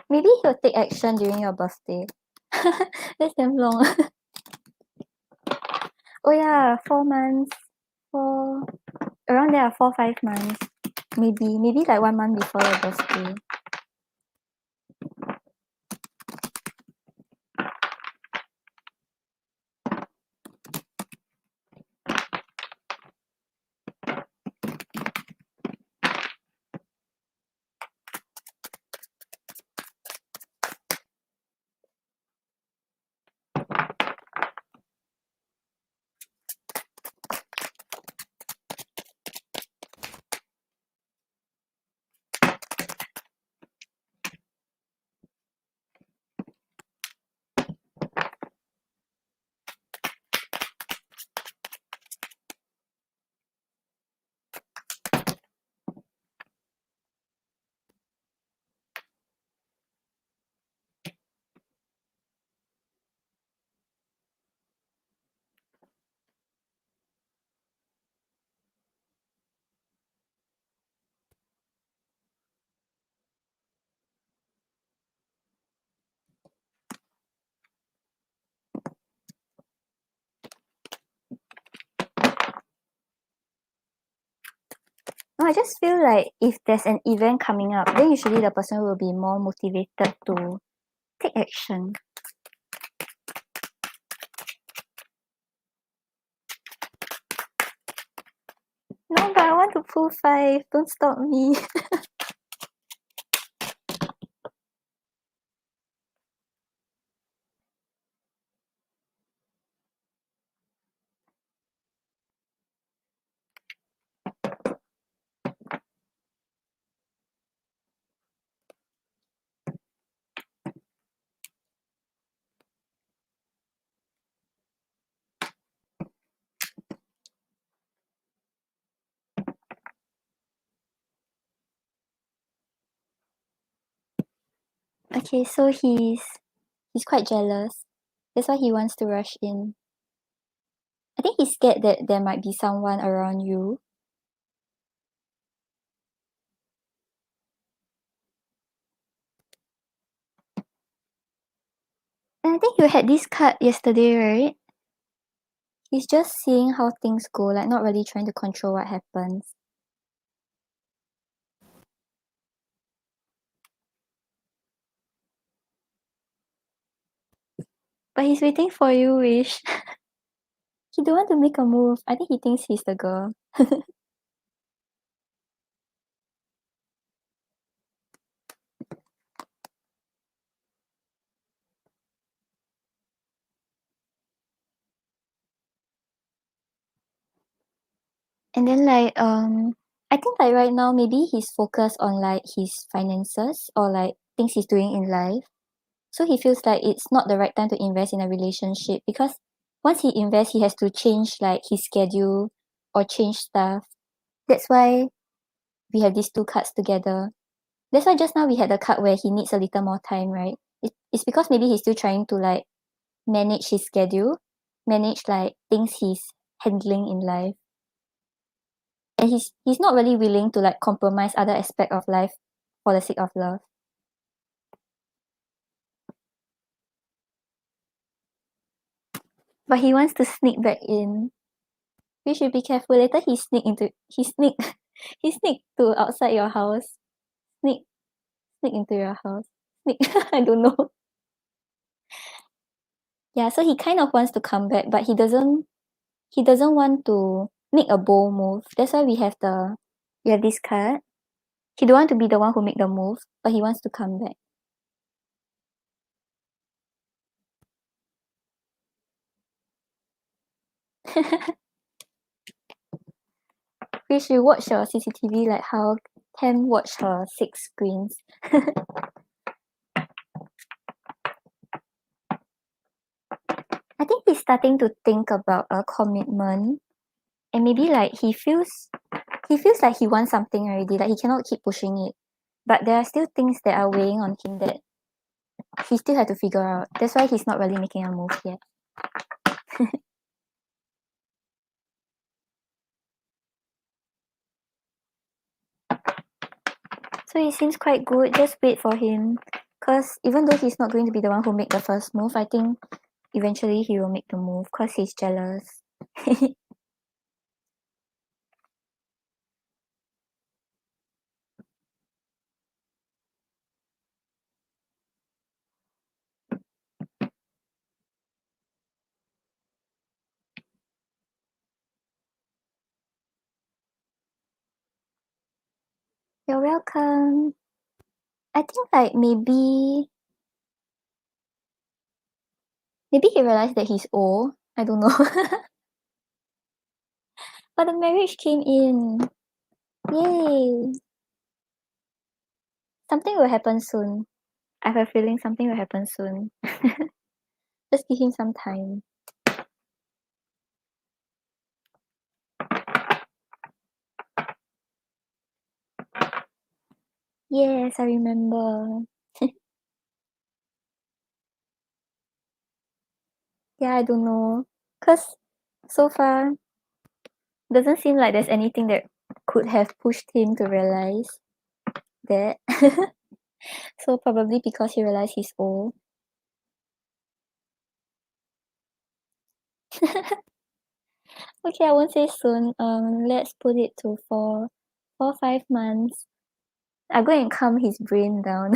Maybe he'll take action during your birthday. That's damn long. Oh yeah, 4 months. Around there, 4-5 months. Maybe like 1 month before your birthday. No, I just feel like if there's an event coming up, then usually the person will be more motivated to take action. No, but I want to pull 5. Don't stop me. Okay, so he's quite jealous. That's why he wants to rush in. I think he's scared that there might be someone around you. And I think you had this card yesterday, right? He's just seeing how things go, like not really trying to control what happens. But he's waiting for you, Wish. He don't want to make a move. I think he thinks he's the girl. And then like I think like right now maybe he's focused on like his finances or like things he's doing in life. So he feels like it's not the right time to invest in a relationship because once he invests he has to change like his schedule or change stuff. That's why we have these two cards together. That's why just now we had a card where he needs a little more time, right? It's because maybe he's still trying to like manage his schedule, manage like things he's handling in life. And he's not really willing to like compromise other aspect of life for the sake of love. But he wants to sneak back in. We should be careful. Later he sneak he sneak to outside your house. Sneak sneak into your house. Sneak I don't know. Yeah, so he kind of wants to come back, but he doesn't want to make a bold move. That's why we have this card. He don't want to be the one who make the move, but he wants to come back. We should watch your CCTV like how Tam watch her 6 screens. I think he's starting to think about a commitment and maybe like he feels like he wants something already, like he cannot keep pushing it. But there are still things that are weighing on him that he still have to figure out. That's why he's not really making a move yet. So it seems quite good. Just wait for him. Cause even though he's not going to be the one who make the first move, I think eventually he will make the move cause he's jealous. You're welcome. I think like maybe he realized that he's old. I don't know. But the marriage came in. Yay! Something will happen soon. I have a feeling something will happen soon. Just give him some time. Yes, I remember. Yeah, I don't know. Cause so far doesn't seem like there's anything that could have pushed him to realize that. So probably because he realized he's old. Okay, I won't say soon. Let's put it to 4 4-5 months. I'll go and calm his brain down.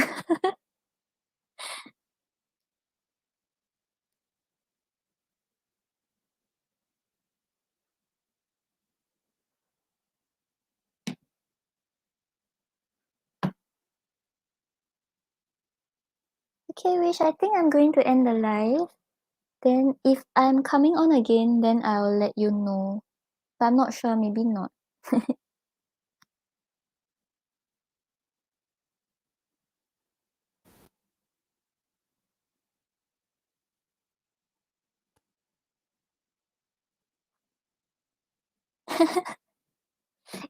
Okay, Wish, I think I'm going to end the live. Then if I'm coming on again, then I'll let you know. But I'm not sure, maybe not.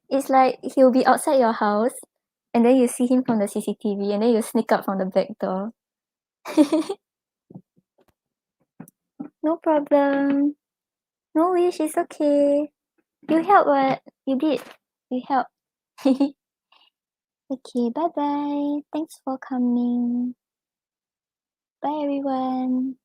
It's like he'll be outside your house, and then you see him from the CCTV, and then you sneak out from the back door. No problem. No Wish, it's okay. You helped what? You did. You helped. Okay, bye bye. Thanks for coming. Bye everyone.